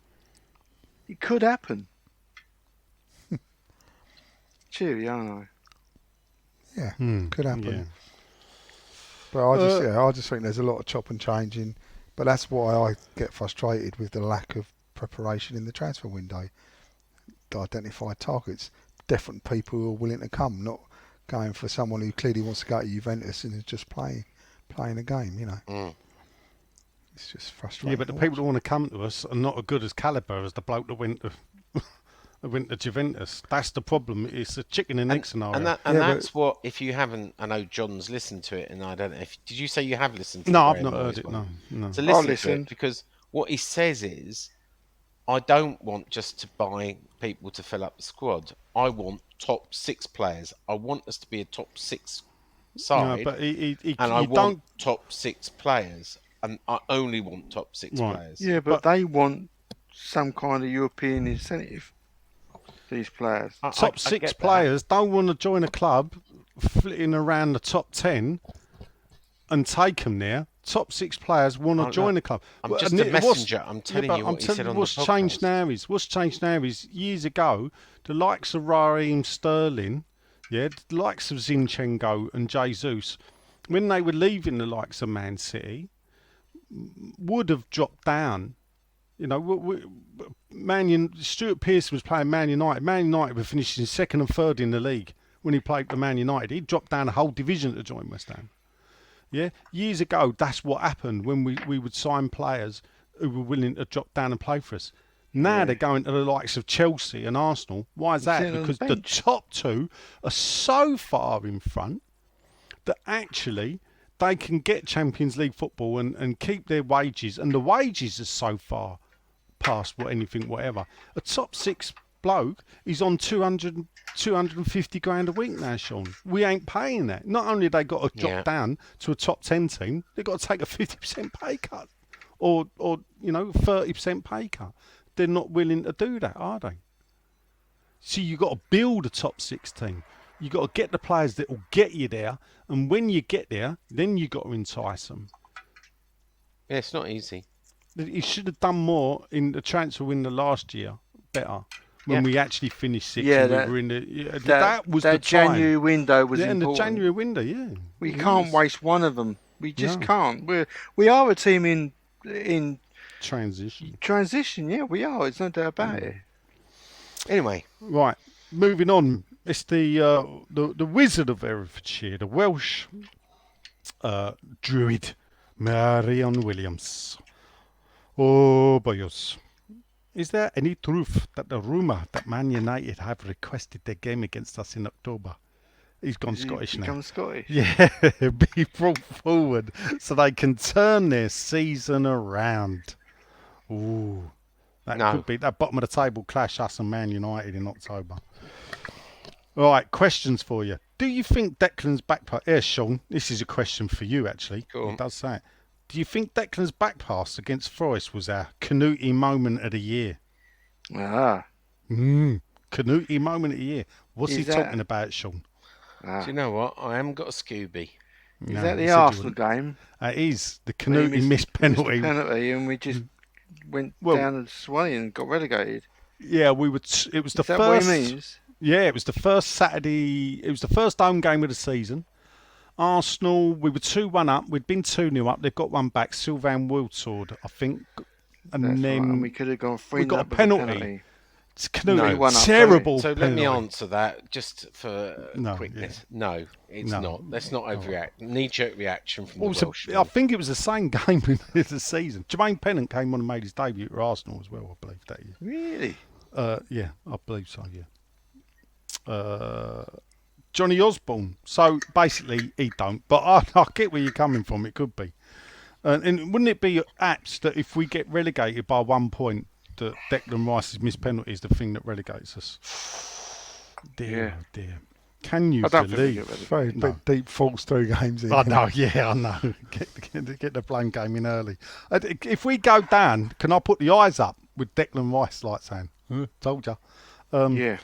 It could happen. Cheery, aren't I?
Yeah,
Hmm,
could happen.
yeah.
But I just think there's a lot of chop and changing. But that's why I get frustrated with the lack of preparation in the transfer window. To identify targets, different people who are willing to come, not going for someone who clearly wants to go to Juventus and is just playing a game.
Mm.
It's just frustrating.
Yeah, but the people that want to come to us are not as good as caliber as the bloke that went to Juventus. That's the problem. It's a chicken and egg scenario.
And
Yeah,
that's what, if you haven't, I know John's listened to it, and I don't know if, did you say you have listened to
No,
the
I've
Graham
not
Moyes
heard it.
one?
No.
So
I'll
listen to
listen.
it, because what he says is, I don't want just to buy people to fill up the squad. I want top 6 players. I want us to be a top 6
No,
side,
but
and I
you
want
don't.
top 6 players, and I only want top 6
Right.
players.
Yeah, but they want some kind of European incentive. These players.
Top
I
6
get that.
players don't want to join a club flitting around the top 10 and take them there. Top 6 players want to
Oh,
join
no.
the club.
I'm
Well,
just
and
a
what's-
messenger. I'm
yeah,
telling
but
you what he said on the
what's changed
podcast.
What's changed now is years ago, the likes of Raheem Sterling, the likes of Zinchenko and Jesus, when they were leaving the likes of Man City, would have dropped down. Stuart Pearson was playing Man United. Man United were finishing second and third in the league when he played for Man United. He dropped down a whole division to join West Ham. Yeah, years ago, that's what happened when we would sign players who were willing to drop down and play for us. Now they're going to the likes of Chelsea and Arsenal. Why is that?
Sitting on the
Because the
bench.
top 2 are so far in front that actually they can get Champions League football and keep their wages. And the wages are so far past whatever. A top 6 bloke is on 250 grand a week now, Sean. We ain't paying that. Not only have they got to drop down to a top 10 team, they've got to take a 50% pay cut or 30% pay cut. They're not willing to do that, are they? So you've got to build a top 6 team. You've got to get the players that will get you there. And when you get there, then you've got to entice them.
Yeah, it's not easy.
He should have done more in the transfer window last year, better, when we actually finished 6th.
Yeah,
and
that-
we were in the,
That
was the
January
time.
window was
Yeah, in the
important.
January window, yeah.
We
It
can't
was
waste one of them. We just
No.
can't. We are a team in
transition.
transition. Yeah, we are. There's no doubt about it.
Anyway,
Right, moving on. It's the Wizard of Herefordshire, the Welsh druid, Marion Williams. Oh, boyos. Is there any truth that the rumour that Man United have requested their game against us in October? He's gone Scottish now.
Become Scottish.
Yeah, be brought forward so they can turn their season around. Ooh, that
No.
could be that bottom of the table clash, us and Man United in October. All right, questions for you. Do you think Declan's back pass? Here, Sean, this is a question for you actually.
Go on.
It does say it. Do you think Declan's back pass against Forest was our Canuti moment of the year?
Ah.
Canuti moment of the year. What's
Is
he
that-
talking about, Sean?
Ah.
do you know what? I haven't got a Scooby.
Is
No,
that
he
the
said you
Arsenal
wouldn't.
game?
It is the
Where he
Canuti missed penalty.
missed the penalty, and we just went
Well-
down to Swansea and got relegated.
Yeah, we would. It was the
Is that
first.
what he means?
Yeah, it was the first Saturday. It was the first home game of the season. Arsenal, we were 2-1 up. We'd been 2-0 up. They've got one back. Sylvain Wiltord, I think. And
That's
then
right. And we could have gone 3
got a
up with
penalty. Knut,
One up,
terrible.
So let me
penalty.
answer that just for
No,
quickness. No, it's
No.
not. Let's not overreact. Knee-jerk reaction from the
Also,
Welsh.
I think it was the same game in the season. Jermaine Pennant came on and made his debut at Arsenal as well, I believe, that year.
Really?
Yeah, I believe so, yeah. Johnny Osborne. So basically, he don't. But I get where you're coming from. It could be. And wouldn't it be apt that if we get relegated by 1 point, that Declan Rice's missed penalty is the thing that relegates us? Dear, oh dear. Can you
I don't think we
believe?
get rid of
Very
No.
deep falls through games.
I know, yeah, I know. Get the blame game in early. If we go down, can I put the eyes up with Declan Rice like saying, told ya?
Yeah.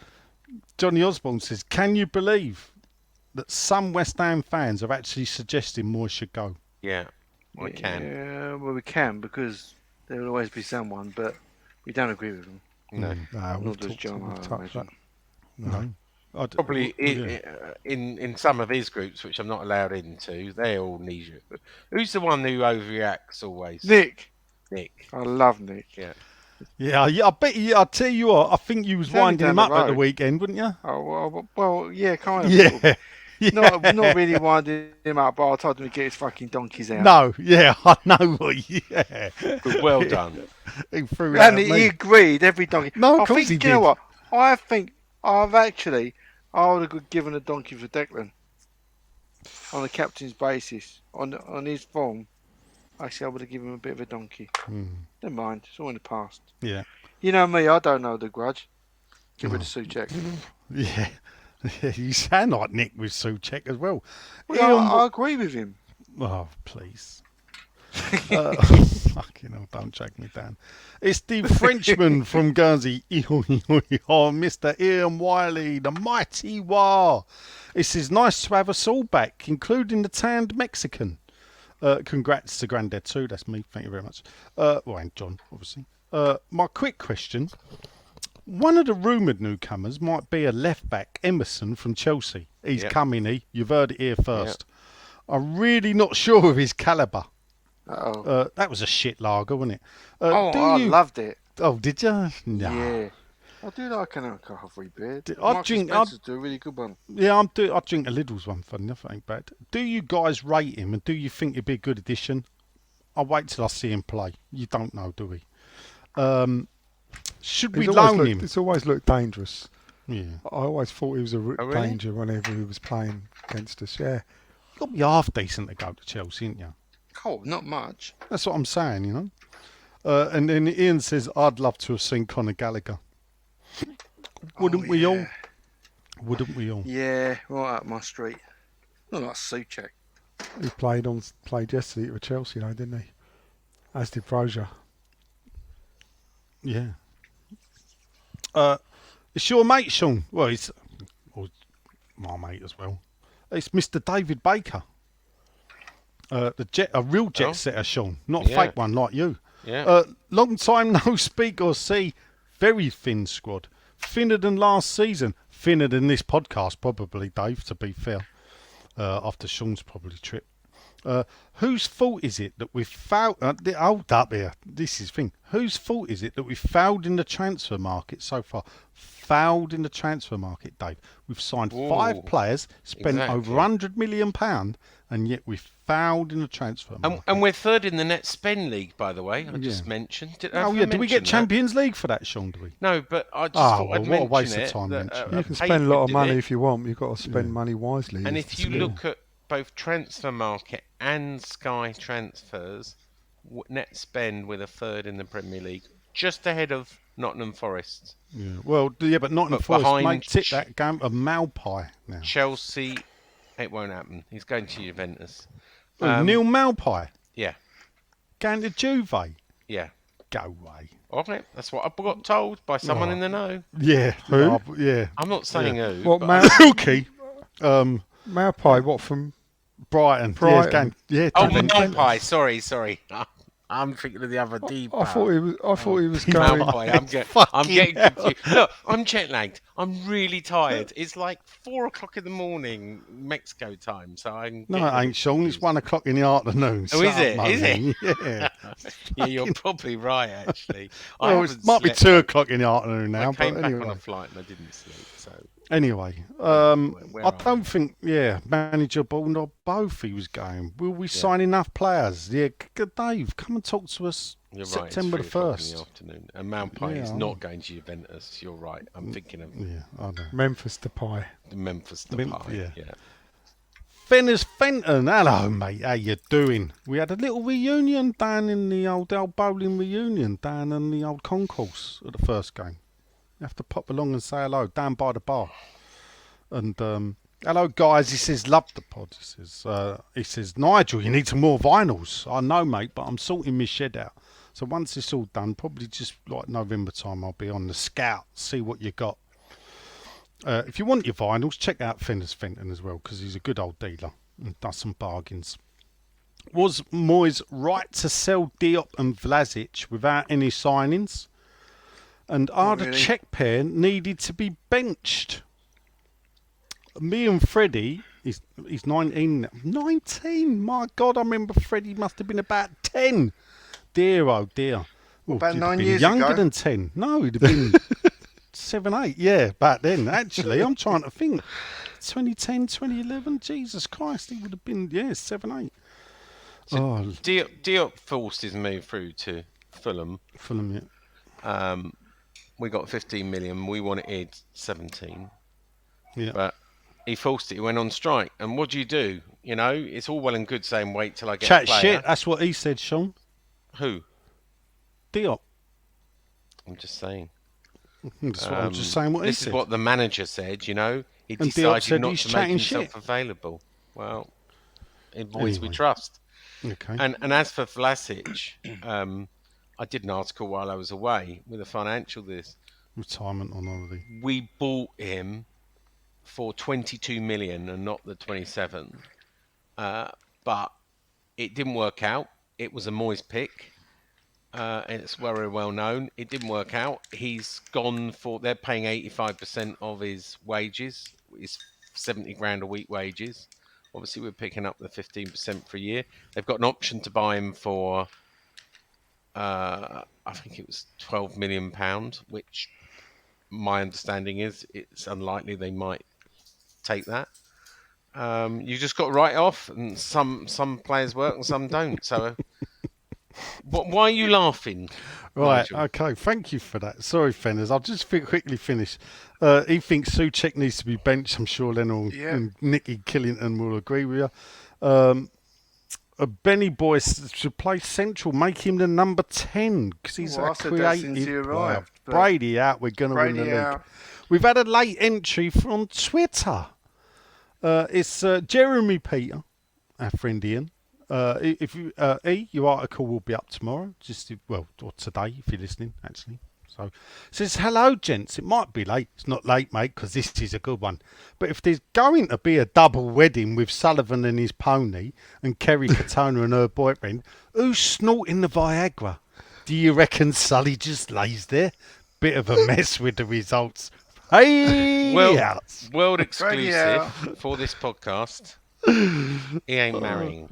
Johnny Osborne says, can you believe that some West Ham fans are actually suggesting Moore should go?
Yeah, I can.
Yeah, well, we can because there will always be someone, but we don't agree with them.
No.
No,
Nor
we've
does
talked,
John,
we've
I
touched that.
imagine.
No.
Probably
yeah.
in some of his groups, which I'm not allowed into, they all need you. But who's the one who overreacts always?
Nick.
Nick.
I love Nick.
Yeah.
Yeah, I bet you. I'll tell you what. I think you was
It's only
winding him
down
up
the
at the
road.
weekend, wouldn't you?
Oh, well, yeah, kind of.
Yeah. Yeah.
Not really winding him up, but I told him to get his fucking donkeys out.
No. Yeah, I know what. Yeah.
Good, well done.
He threw that
And
at
he
me.
agreed, every donkey.
No, of
I
course
think,
he
you know
did.
what? I think I would have given a donkey for Declan on a captain's basis. On his form, actually, I would have given him a bit of a donkey. Never mind, it's all in the past.
Yeah.
You know me, I don't know the grudge. Get rid of Suchek.
Yeah. Yeah, you sound like Nick with Souček as well.
Well,
Ian,
I agree with him.
oh, please. Fucking hell, don't drag me down. It's the Frenchman from Guernsey. Oh, Mr. Ian Wiley, the mighty War. It says, nice to have us all back, including the tanned Mexican. Congrats to Grandad too. That's me. Thank you very much. Well, and John, obviously. My quick question. One of the rumoured newcomers might be a left-back, Emerson from Chelsea. He's coming, You've heard it here first. I'm really not sure of his calibre.
Uh-oh.
That was a shit lager, wasn't it?
I loved it.
Oh, did you? No.
Yeah. I do like an alcohol-free beer.
I'd
Marks
drink-
Spencer's do a really good one.
Yeah, I drink a Lidl's one, funny enough, it ain't bad. Do you guys rate him and do you think he'd be a good addition? I'll wait till I see him play. You don't know, do we? Should we loan him?
It's always looked dangerous.
Yeah.
I always thought he was a
really?
danger whenever he was playing against us. Yeah.
You've got to be half decent to go to Chelsea, ain't you?
Oh, not much.
That's what I'm saying, you know. And then Ian says, I'd love to have seen Conor Gallagher. Wouldn't we all? Wouldn't we all?
Yeah, right up my street. Not like Suchek.
He played yesterday with Chelsea, though, didn't he? As did Brozier.
Yeah. It's your mate, Sean. Well, it's my mate as well. It's Mr. David Baker. A real jet setter, Sean, not a fake one like you.
Yeah.
Long time no speak or see. Very thin squad. Thinner than last season. Thinner than this podcast, probably, Dave, to be fair. After Sean's probably trip. Whose fault is it that we've fouled... hold up here. This is the thing. Whose fault is it that we've fouled in the transfer market so far? Fouled in the transfer market, Dave. We've signed 5 players, spent over £100 million, and yet we've fouled in the transfer market.
And we're third in the net spend league, by the way. I just mentioned. Did
we get Champions League for that, Sean? Do we?
No, but I just thought I'd
what a
mention
waste
it.
of time,
that,
mention
You can spend a lot of money if you want. You've got to spend money wisely.
And
is
if
the
you
skill.
look at both transfer market and Sky transfers, net spend with a third in the Premier League, just ahead of Nottingham Forest.
Yeah. Well, but Nottingham Forest might tip that game of Malpai now.
Chelsea, it won't happen. He's going to Juventus.
Neil Malpai
Yeah,
going to Juve.
yeah.
Go away.
All right, that's what I got told by someone in the know.
Yeah.
Who?
Yeah.
I'm not saying who.
What,
but
Milky.
Maupai, what, from...
Brighton.
Brighton.
Yeah,
oh,
Juventus.
Malpai. Sorry. I'm thinking of the other Depot.
I thought he was
Mal
going.
boy, I'm getting
Fucking hell.
confused. Look, I'm jet lagged. I'm really tired. It's like 4 o'clock in the morning Mexico time, so I'm.
No,
getting a
it
bit
ain't, Sean. It's
confused.
1 o'clock in the afternoon.
Oh, is
Shut
it?
up,
Is it?
Moaning. Yeah.
Yeah, you're probably right. Actually, I
Well, it
haven't
might be
slept.
2 o'clock in the afternoon now,
I came
but
back
anyway.
on a flight and I didn't sleep. So
Anyway,
where
I
are
don't
we?
think, manager Ball or both he was going. Will we
Yeah.
sign enough players? Yeah, Dave, come and talk to us
You're
September
right.
the
It's 3 o'clock in the
1st.
afternoon, and Mountpie
Yeah,
is
I know.
not going to Juventus. You're right. I'm thinking of
Yeah, I know.
Memphis Depay.
the Memphis
Mem-
Depay.
yeah.
Yeah.
Fenner's Fenton, hello mate, how you doing? We had a little reunion down in the old bowling reunion down in the old concourse at the first game. You have to pop along and say hello down by the bar. And hello guys, he says love the pod. He says Nigel, you need some more vinyls. I know mate, but I'm sorting my shed out. So once it's all done, probably just like November time, I'll be on the scout, see what you got. If you want your vinyls, check out Fenner's Fenton as well, because he's a good old dealer and does some bargains. Was Moyes right to sell Diop and Vlasic without any signings? And are the
really.
Czech pair needed to be benched? Me and Freddie, he's 19. 19? My God, I remember Freddie must have been about 10. Dear, oh dear. Well,
about
he'd
9
have been
years
younger
ago?
than 10. No, he'd have been 7, 8. Yeah, back then, actually. I'm trying to think. 2010, 2011? Jesus Christ, he would have been, 7, 8.
So Diop forced his move through to Fulham.
Fulham, yeah.
We got 15 million. We wanted 17.
Yeah.
But he forced it. He went on strike. And what do? You know, it's all well and good saying wait till I get a
Chat
player.
shit, that's what he said, Sean.
Who?
Diop.
I'm just saying.
That's what I'm just saying what he
This
said.
is what the manager said, you know. He
And Diop
decided
said
not
he's
to make
chatting
himself
shit.
available. Well, in boys we
Anyway.
trust.
Okay.
And as for Vlasic, I did an article while I was away with a financial this.
Retirement on holiday.
We bought him for 22 million and not the 27. But it didn't work out. It was a Moyes pick. And it's very well known. It didn't work out. He's gone for, they're paying 85% of his wages, his 70 grand a week wages. Obviously, we're picking up the 15% for a year. They've got an option to buy him for, I think it was £12 million, which my understanding is it's unlikely they might take that. You just got to write it off, and some players work and some don't. So, why are you laughing?
Right,
Nigel?
okay, thank you for that. Sorry, Fenners, I'll just quickly finish. He thinks Souček needs to be benched. I'm sure Leno and Nicky Killington will agree with you. Benny Boy should play central, make him the number 10, because he's
Well, I
a
said that since
creative
he
player.
arrived, but
Brady out, we're going to win the
Brady
league.
out.
We've had a late entry from Twitter. It's Jeremy Peter, our friend Ian. If you, your article will be up tomorrow, or today if you're listening, actually. So, it says, hello, gents. It might be late. It's not late, mate, because this is a good one. But if there's going to be a double wedding with Sullivan and his pony and Kerry Katona and her boyfriend, who's snorting the Viagra? Do you reckon Sully just lays there? Bit of a mess with the results. Hey,
World exclusive
out.
for this podcast. He ain't marrying.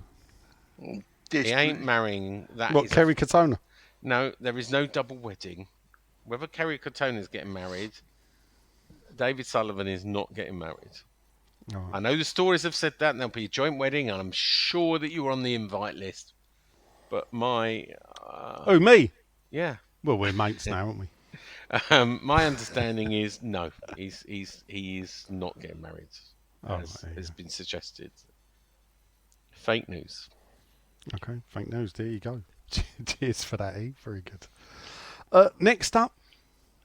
He ain't marrying.
What, Kerry Katona?
No, there is no double wedding. Whether Kerry Katona is getting married, David Sullivan is not getting married.
Oh.
I know the stories have said that, and there'll be a joint wedding, and I'm sure that you were on the invite list. But my...
Oh, me?
Yeah.
Well, we're mates now, aren't we?
My understanding is no, he is not getting married, as has been suggested. Fake news.
Okay, fake news. There you go. Cheers for that, Very good. Next up,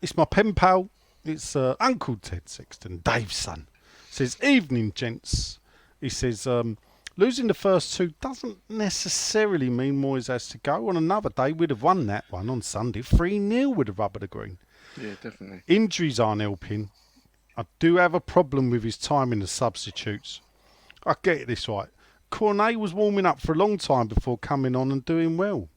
it's my pen pal. It's Uncle Ted Sexton, Dave's son. Says, evening, gents. He says, losing the first two doesn't necessarily mean Moyes has to go. On another day, we'd have won that one on Sunday. 3-0 with the rub of the green.
Yeah, definitely.
Injuries aren't helping. I do have a problem with his time in the substitutes. I get this right. Cornet was warming up for a long time before coming on and doing well.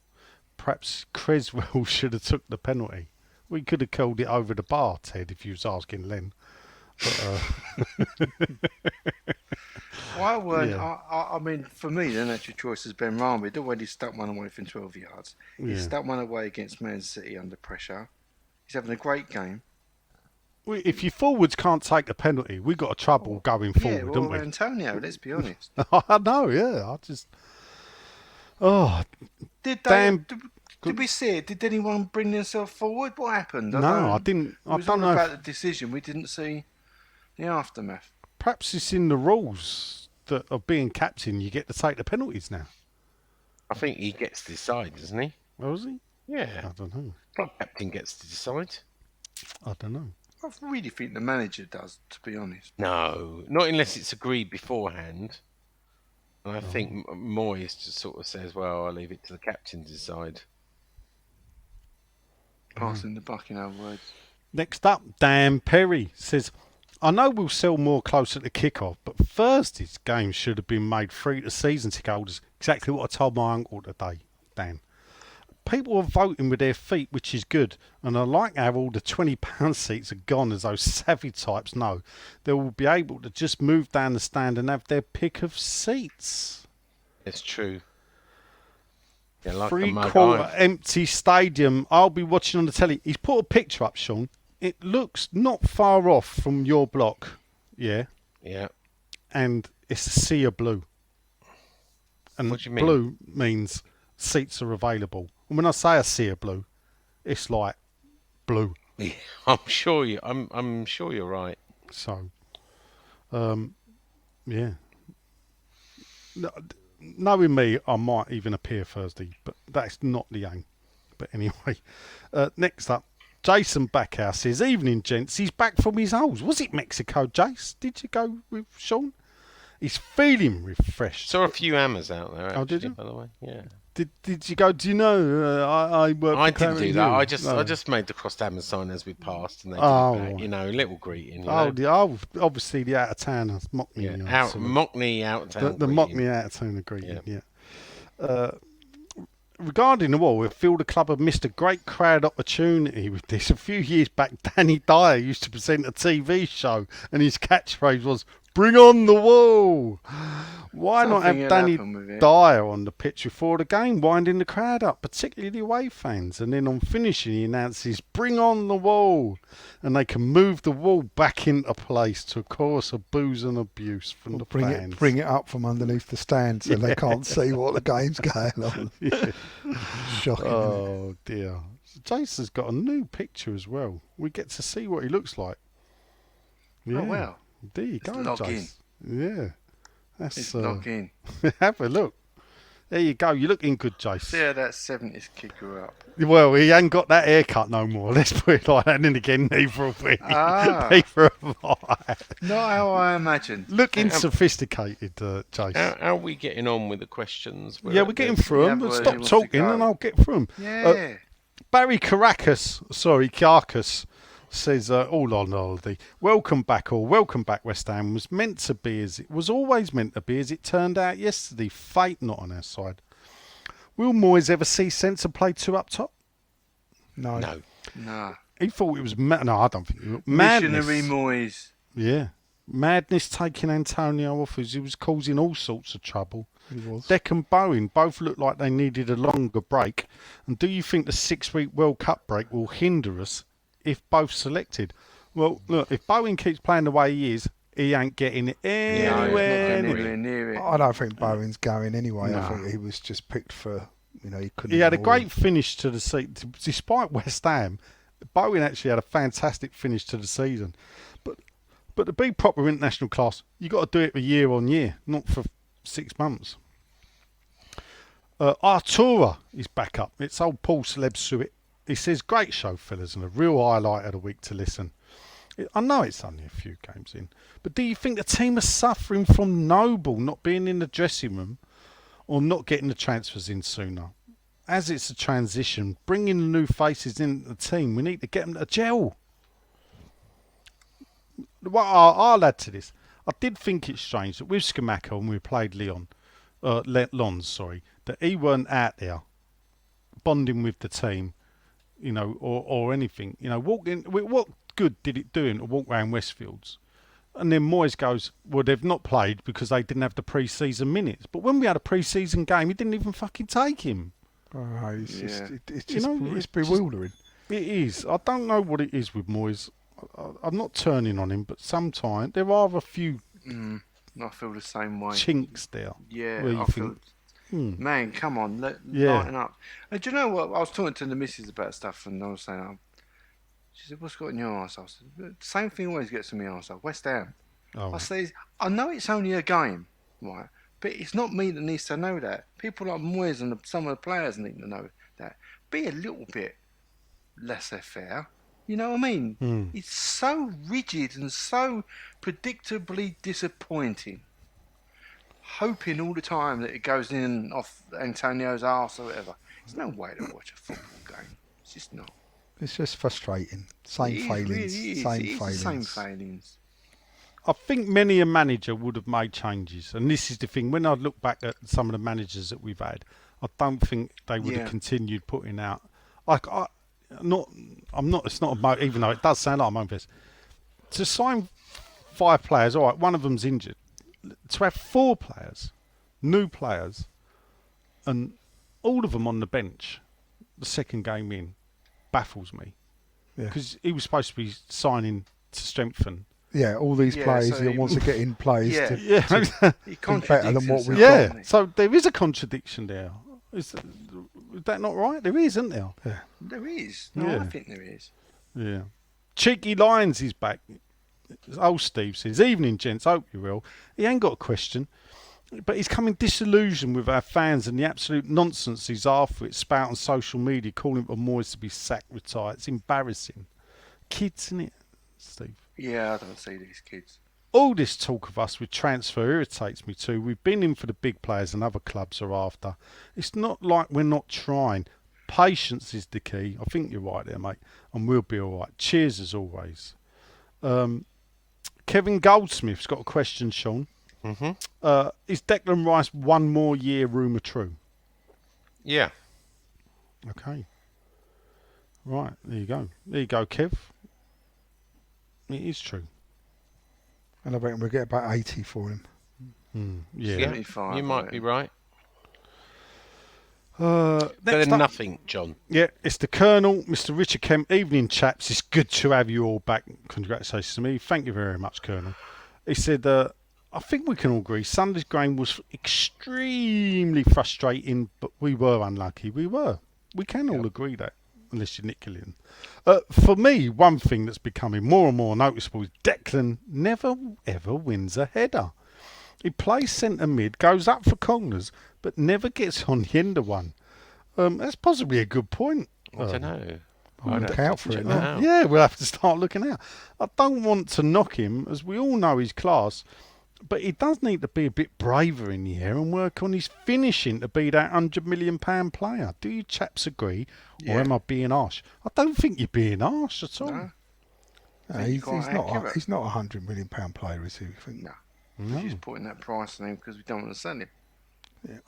perhaps Creswell should have took the penalty. We could have called it over the bar, Ted, if you was asking Len. But,
Why weren't
Yeah.
I mean, for me, the natural choice has been Rami. He'd already stuck one away from 12 yards. He
Yeah.
stuck one away against Man City under pressure. He's having a great game.
If your forwards can't take the penalty, we got a trouble going forward,
Yeah, well,
don't we?
Antonio, let's be honest.
I know, yeah. I just. Oh,
Did
Damn.
did we see it? Did anyone bring themselves forward? What happened?
no, I didn't.
It
I
was
don't
all
know.
about the decision. We didn't see the aftermath.
Perhaps it's in the rules that of being captain, you get to take the penalties now.
I think he gets to decide, doesn't he?
Oh, is he?
Yeah.
I don't know.
Club captain gets to decide.
I don't know.
I really think the manager does, to be honest.
No, not unless it's agreed beforehand. And I think Moyes just sort of says, well, I'll leave it to the captain to decide.
Passing the buck, in other words.
Next up, Dan Perry says, I know we'll sell more closer to kick-off, but Thursday's game should have been made free to season ticket holders. Exactly what I told my uncle today, Dan. People are voting with their feet, which is good, and I like how all the £20 seats are gone, as those savvy types know. They will be able to just move down the stand and have their pick of seats.
It's true. Yeah, like a
Three-quarter
mug.
empty stadium. I'll be watching on the telly. He's put a picture up, Sean. It looks not far off from your block, yeah,
Yeah.
and it's a sea of blue. And
What do you mean?
blue means seats are available. And when I say a sea of blue, it's like blue.
Yeah, I'm sure you're right.
So, yeah. Knowing me, I might even appear Thursday, but that's not the aim. But anyway, next up, Jason Backhouse says, evening, gents. He's back from his holes. Was it Mexico, Jace? Did you go with Sean? He's feeling refreshed.
Saw a few hammers out there, actually,
Oh, did you?
by the way. Yeah.
Did you go? Do you know? I work.
I
for
didn't do
Clarendon
that.
News.
I just made the crossed hammer sign as we passed, and they did
Oh,
it back.
right.
You know, a little greeting. You
Oh,
know?
obviously the out of towners, Mockney.
Yeah.
Yeah,
Mockney out town.
the
greeting.
Mockney out of town greeting. Yeah. Regarding the wall, we feel the club have missed a great crowd opportunity with this. A few years back, Danny Dyer used to present a TV show, and his catchphrase was "Bring on the wall." Why not
Something
have
had
Danny
happened with it.
Dyer on the pitch before the game, winding the crowd up, particularly the away fans? And then on finishing, he announces, "Bring on the wall," and they can move the wall back into place to a chorus of boos and abuse from the fans.
Bring it up from underneath the stand so they can't see what the game's going on. Shocking. Isn't it?
Oh dear. Jason's got a new picture as well. We get to see what he looks like. Yeah.
Oh, wow.
There you
Let's
go,
log
Jason. Yeah.
It's
That's
knock in.
have a look. There you go. You're looking good,
See
Jason.
how that 70s kicker up.
Well, he ain't got that haircut no more. Let's put it like that. And then again, neither have we.
Ah.
Neither have I.
Not how I imagined.
Looking sophisticated, Jason.
How are we getting on with the questions?
Yeah, we're getting through them.
Yeah, well,
Stop
he wants to
talking
go.
and I'll get through them.
Yeah.
Barry Caracas says, all on holiday. Welcome back, all. Welcome back, West Ham. Was meant to be as it was always meant to be as it turned out yesterday. Fate not on our side. Will Moyes ever see sense and play two up top?
No.
No.
Nah.
He thought it was no, I don't think it was. Madness.
Missionary Moyes.
Yeah. Madness taking Antonio off as he was causing all sorts of trouble.
He was.
Deck and Bowen both looked like they needed a longer break. And do you think the 6-week World Cup break will hinder us if both selected? Well, look, if Bowen keeps playing the way he is, he ain't getting it
No,
anywhere
he's not
near.
getting anywhere near it.
I don't think Bowen's going anyway.
No.
I think he was just picked for, he couldn't.
He had a
ignore
great finish to the season. Despite West Ham, Bowen actually had a fantastic finish to the season. But to be proper international class, you got to do it for year on year, not for 6 months. Artura is back up. It's old Paul Celeb Suet. He says, great show, fellas, and a real highlight of the week to listen. I know it's only a few games in, but do you think the team are suffering from Noble not being in the dressing room or not getting the transfers in sooner? As it's a transition, bringing the new faces into the team, we need to get them to gel. Well, I'll add to this. I did think it's strange that with Skamaka when we played Lens, that he weren't out there bonding with the team, you know, or anything. You know, what good did it do him to walk around Westfields? And then Moyes goes, well, they've not played because they didn't have the pre-season minutes. But when we had a pre-season game, he didn't even fucking take him.
Oh, it's
Yeah.
just, it's
You
just,
know,
it's
it's just-
bewildering.
It is. I don't know what it is with Moyes. I'm not turning on him, but sometimes there are a few
I feel the same way.
chinks there.
Yeah,
where you
I
think,
feel. Man, come on,
Yeah.
lighten up. And do you know what? I was talking to the missus about stuff, and I was saying, she said, "What's got in your arse?" I said, "The same thing always gets in my arse. West Ham."
Oh,
I say, I know it's only a game, right? But it's not me that needs to know that. People like Moyes and some of the players need to know that. Be a little bit laissez-faire. You know what I mean? It's so rigid and so predictably disappointing. Hoping all the time that it goes in off Antonio's arse or whatever. There's no way to watch a football game. It's just not.
It's just frustrating. Same
It is,
failings.
really is.
Same
It is the
failings.
same failings.
I think many a manager would have made changes, and this is the thing. When I look back at some of the managers that we've had, I don't think they would have continued putting out. I'm not. It's not even though it does sound like I'm on this. To sign 5 players, all right, one of them's injured. To have 4 players, new players, and all of them on the bench, the second game in, baffles me.
Yeah.
Because he was supposed to be signing to strengthen.
Yeah, all these
Yeah,
players
so
he
he-
wants to get in place
Yeah.
to
Yeah,
He
better than what
contradicts
we've
himself,
got.
doesn't
yeah.
he?
So there is a contradiction there. Is that not right? There is, isn't there?
There is. No,
Yeah.
I think there is.
Yeah. Cheeky Lions is back. Old Steve says, evening, gents. Hope you're well. He ain't got a question, but he's coming disillusioned with our fans and the absolute nonsense he's after it spout on social media, calling for Moyes to be sacked, retired. It's embarrassing. Kids, isn't it, Steve?
Yeah, I don't see these kids.
All this talk of us with transfer irritates me too. We've been in for the big players and other clubs are after. It's not like we're not trying. Patience is the key. I think you're right there, mate. And we'll be all right. Cheers as always. Kevin Goldsmith's got a question, Sean. Is Declan Rice one more year rumour true?
Yeah.
Okay. Right, there you go. There you go, Kev. It is true.
and I reckon we'll get about 80 for him.
Yeah.
75,
You might be right.
Next
Better than
up-
nothing, John.
Yeah, it's the Colonel, Mr. Richard Kemp. Evening, chaps. It's good to have you all back. Congratulations to me. Thank you very much, Colonel. He said, I think we can all agree Sunday's game was extremely frustrating, but we were unlucky. We were. We can all agree that, unless you're Nick Gillian. For me, one thing that's becoming more and more noticeable is Declan never, ever wins a header. He plays centre mid, goes up for corners, but never gets on the end of one. That's possibly a good point.
I don't know.
I'll look out for it
check that
now.
out.
Yeah, we'll have to start looking out. I don't want to knock him, as we all know his class, but he does need to be a bit braver in the air and work on his finishing to be that £100 million player. Do you chaps agree, or
Yeah.
am I being harsh? I don't think you're being harsh at all.
No.
No,
think
he's,
you're
he's
quite
not.
accurate.
He's not a £100 million player, is he? You think?
No.
No.
We're just putting that price on him because we don't want to sell him.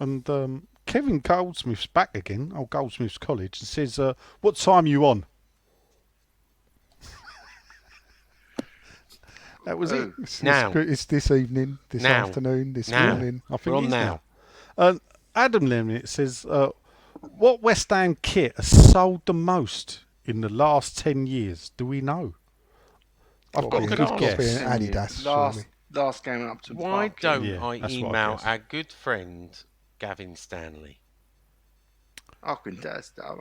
And Kevin Goldsmith's back again, old Goldsmith's College, and says, what time are you on? That was it.
Now.
It's this evening, this
Now.
afternoon, this
Now.
morning.
I think
We're on
it is
now.
Adam Lemnit says, what West Ham kit has sold the most in the last 10 years? Do we know? I've got a
Gotta
good
be-
guess.
gotta be an Adidas,
Last,
surely.
last game up to
Why
Park.
don't
Yeah,
I
that's what I
email
guess.
our good friend Gavin Stanley?
I can.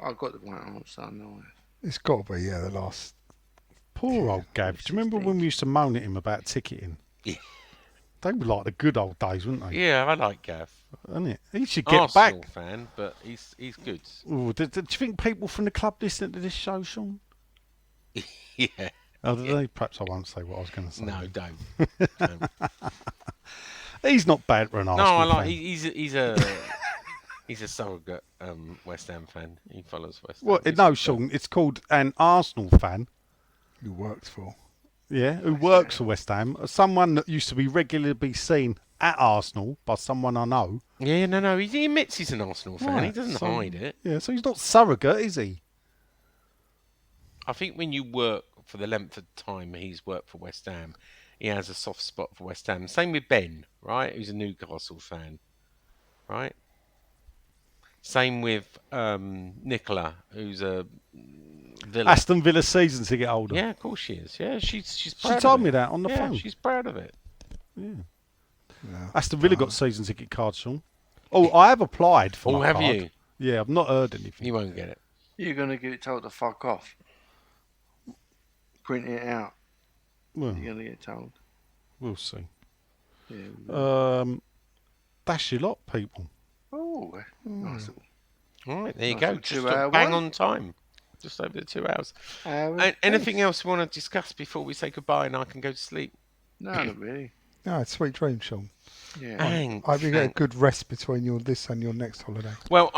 I've got the one on, so I know it.
It's got to be, the last.
Poor old Gav. Do you remember when we used to moan at him about ticketing?
Yeah.
They were like the good old days, weren't they?
Yeah, I like Gav.
Isn't it? He should get
Arsenal
back.
fan, but he's good.
Ooh, do you think people from the club listen to this show, Sean?
Yeah.
Oh, do they? Perhaps I won't say what I was going to say.
No, don't.
He's not bad for an
No,
Arsenal
I like.
fan.
He's a surrogate West Ham fan. He follows West Ham.
Well,
He's
no,
good.
Sean, it's called an Arsenal fan.
Who works for?
Yeah, who works for West Ham. Someone that used to be regularly seen at Arsenal by someone I know.
Yeah, no. He admits he's an Arsenal fan. He
Right,
doesn't
so-
hide it.
Yeah, so he's not surrogate, is he?
I think when you work for the length of time he's worked for West Ham, he has a soft spot for West Ham. Same with Ben, right? Who's a Newcastle fan, right? Same with Nicola, who's a Villa.
Aston Villa season to get older.
Yeah, of course she is. Yeah, she's
She
proud
told
of
me
it.
that on the
Yeah,
phone.
she's proud of it.
Aston Villa got season ticket cards, Sean. Oh, I have applied for
Oh,
my
have
card.
you?
Yeah, I've not heard anything.
You won't get it.
You're going to get told to fuck off. Print it out.
Well,
You're going to get told.
we'll see.
Yeah.
That's your lot, people.
Oh, nice little.
All right, there you
Nice
go.
little
Just
2-hour
bang
one.
on time. Just over the 2 hours.
hour
Anything
pace.
else you want to discuss before we say goodbye and I can go to sleep?
No, not really.
No, it's sweet dreams, Sean.
Yeah.
Hang.
I hope you get a good rest between this and your next holiday.
Well,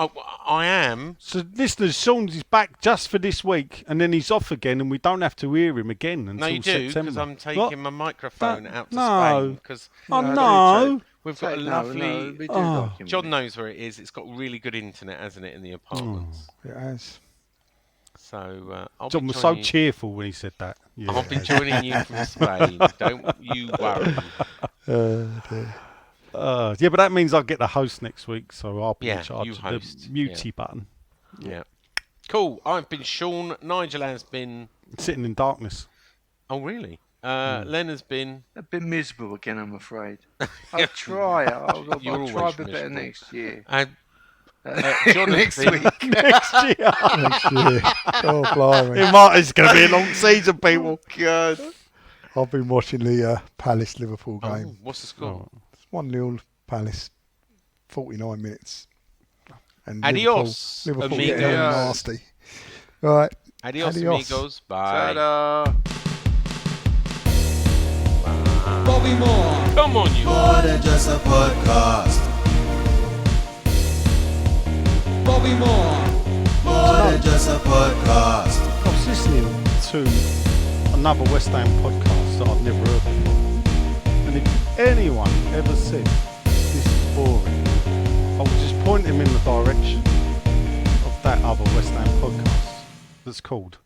I am.
So, listeners, Sean's is back just for this week, and then he's off again, and we don't have to hear him again until
No, you do,
September.
because I'm taking
What?
my microphone
That-
out to
no.
Spain. Because
Oh,
No,
no.
we've got a
No,
lovely.
we do
Oh.
like him.
John knows where it is. It's got really good internet, hasn't it, in the apartments?
It has.
So I'll
John
be
was so
joining you.
cheerful when he said that. Yeah.
I'll be joining you from Spain. Don't you worry.
Yeah, but that means I'll get the host next week, so I'll be
Yeah,
in charge
you
of
host,
the mutey button.
Yeah. Cool. I've been Sean. Nigel has been.
Sitting in darkness.
Oh, really? Len has been.
A bit miserable again, I'm afraid. I'll try. I'll
You're
try a
always
bit better
miserable.
next year.
And John has
Next
been.
week.
Next year.
Next year. Oh, blimey.
It's going to be a long season, people.
God.
I've been watching the Palace Liverpool
Oh,
game.
what's the score?
1-0 Palace, 49 minutes. And
Adios,
Liverpool getting
amigos.
all nasty. All right.
Adios,
Adios.
amigos. Bye.
Ta-da.
Bobby Moore.
Come on, you.
More than just a podcast. Bobby Moore. More than just a podcast.
I was listening to another West Ham podcast that I've never heard before. And if anyone ever said this is boring, I would just point him in the direction of that other West Ham podcast that's called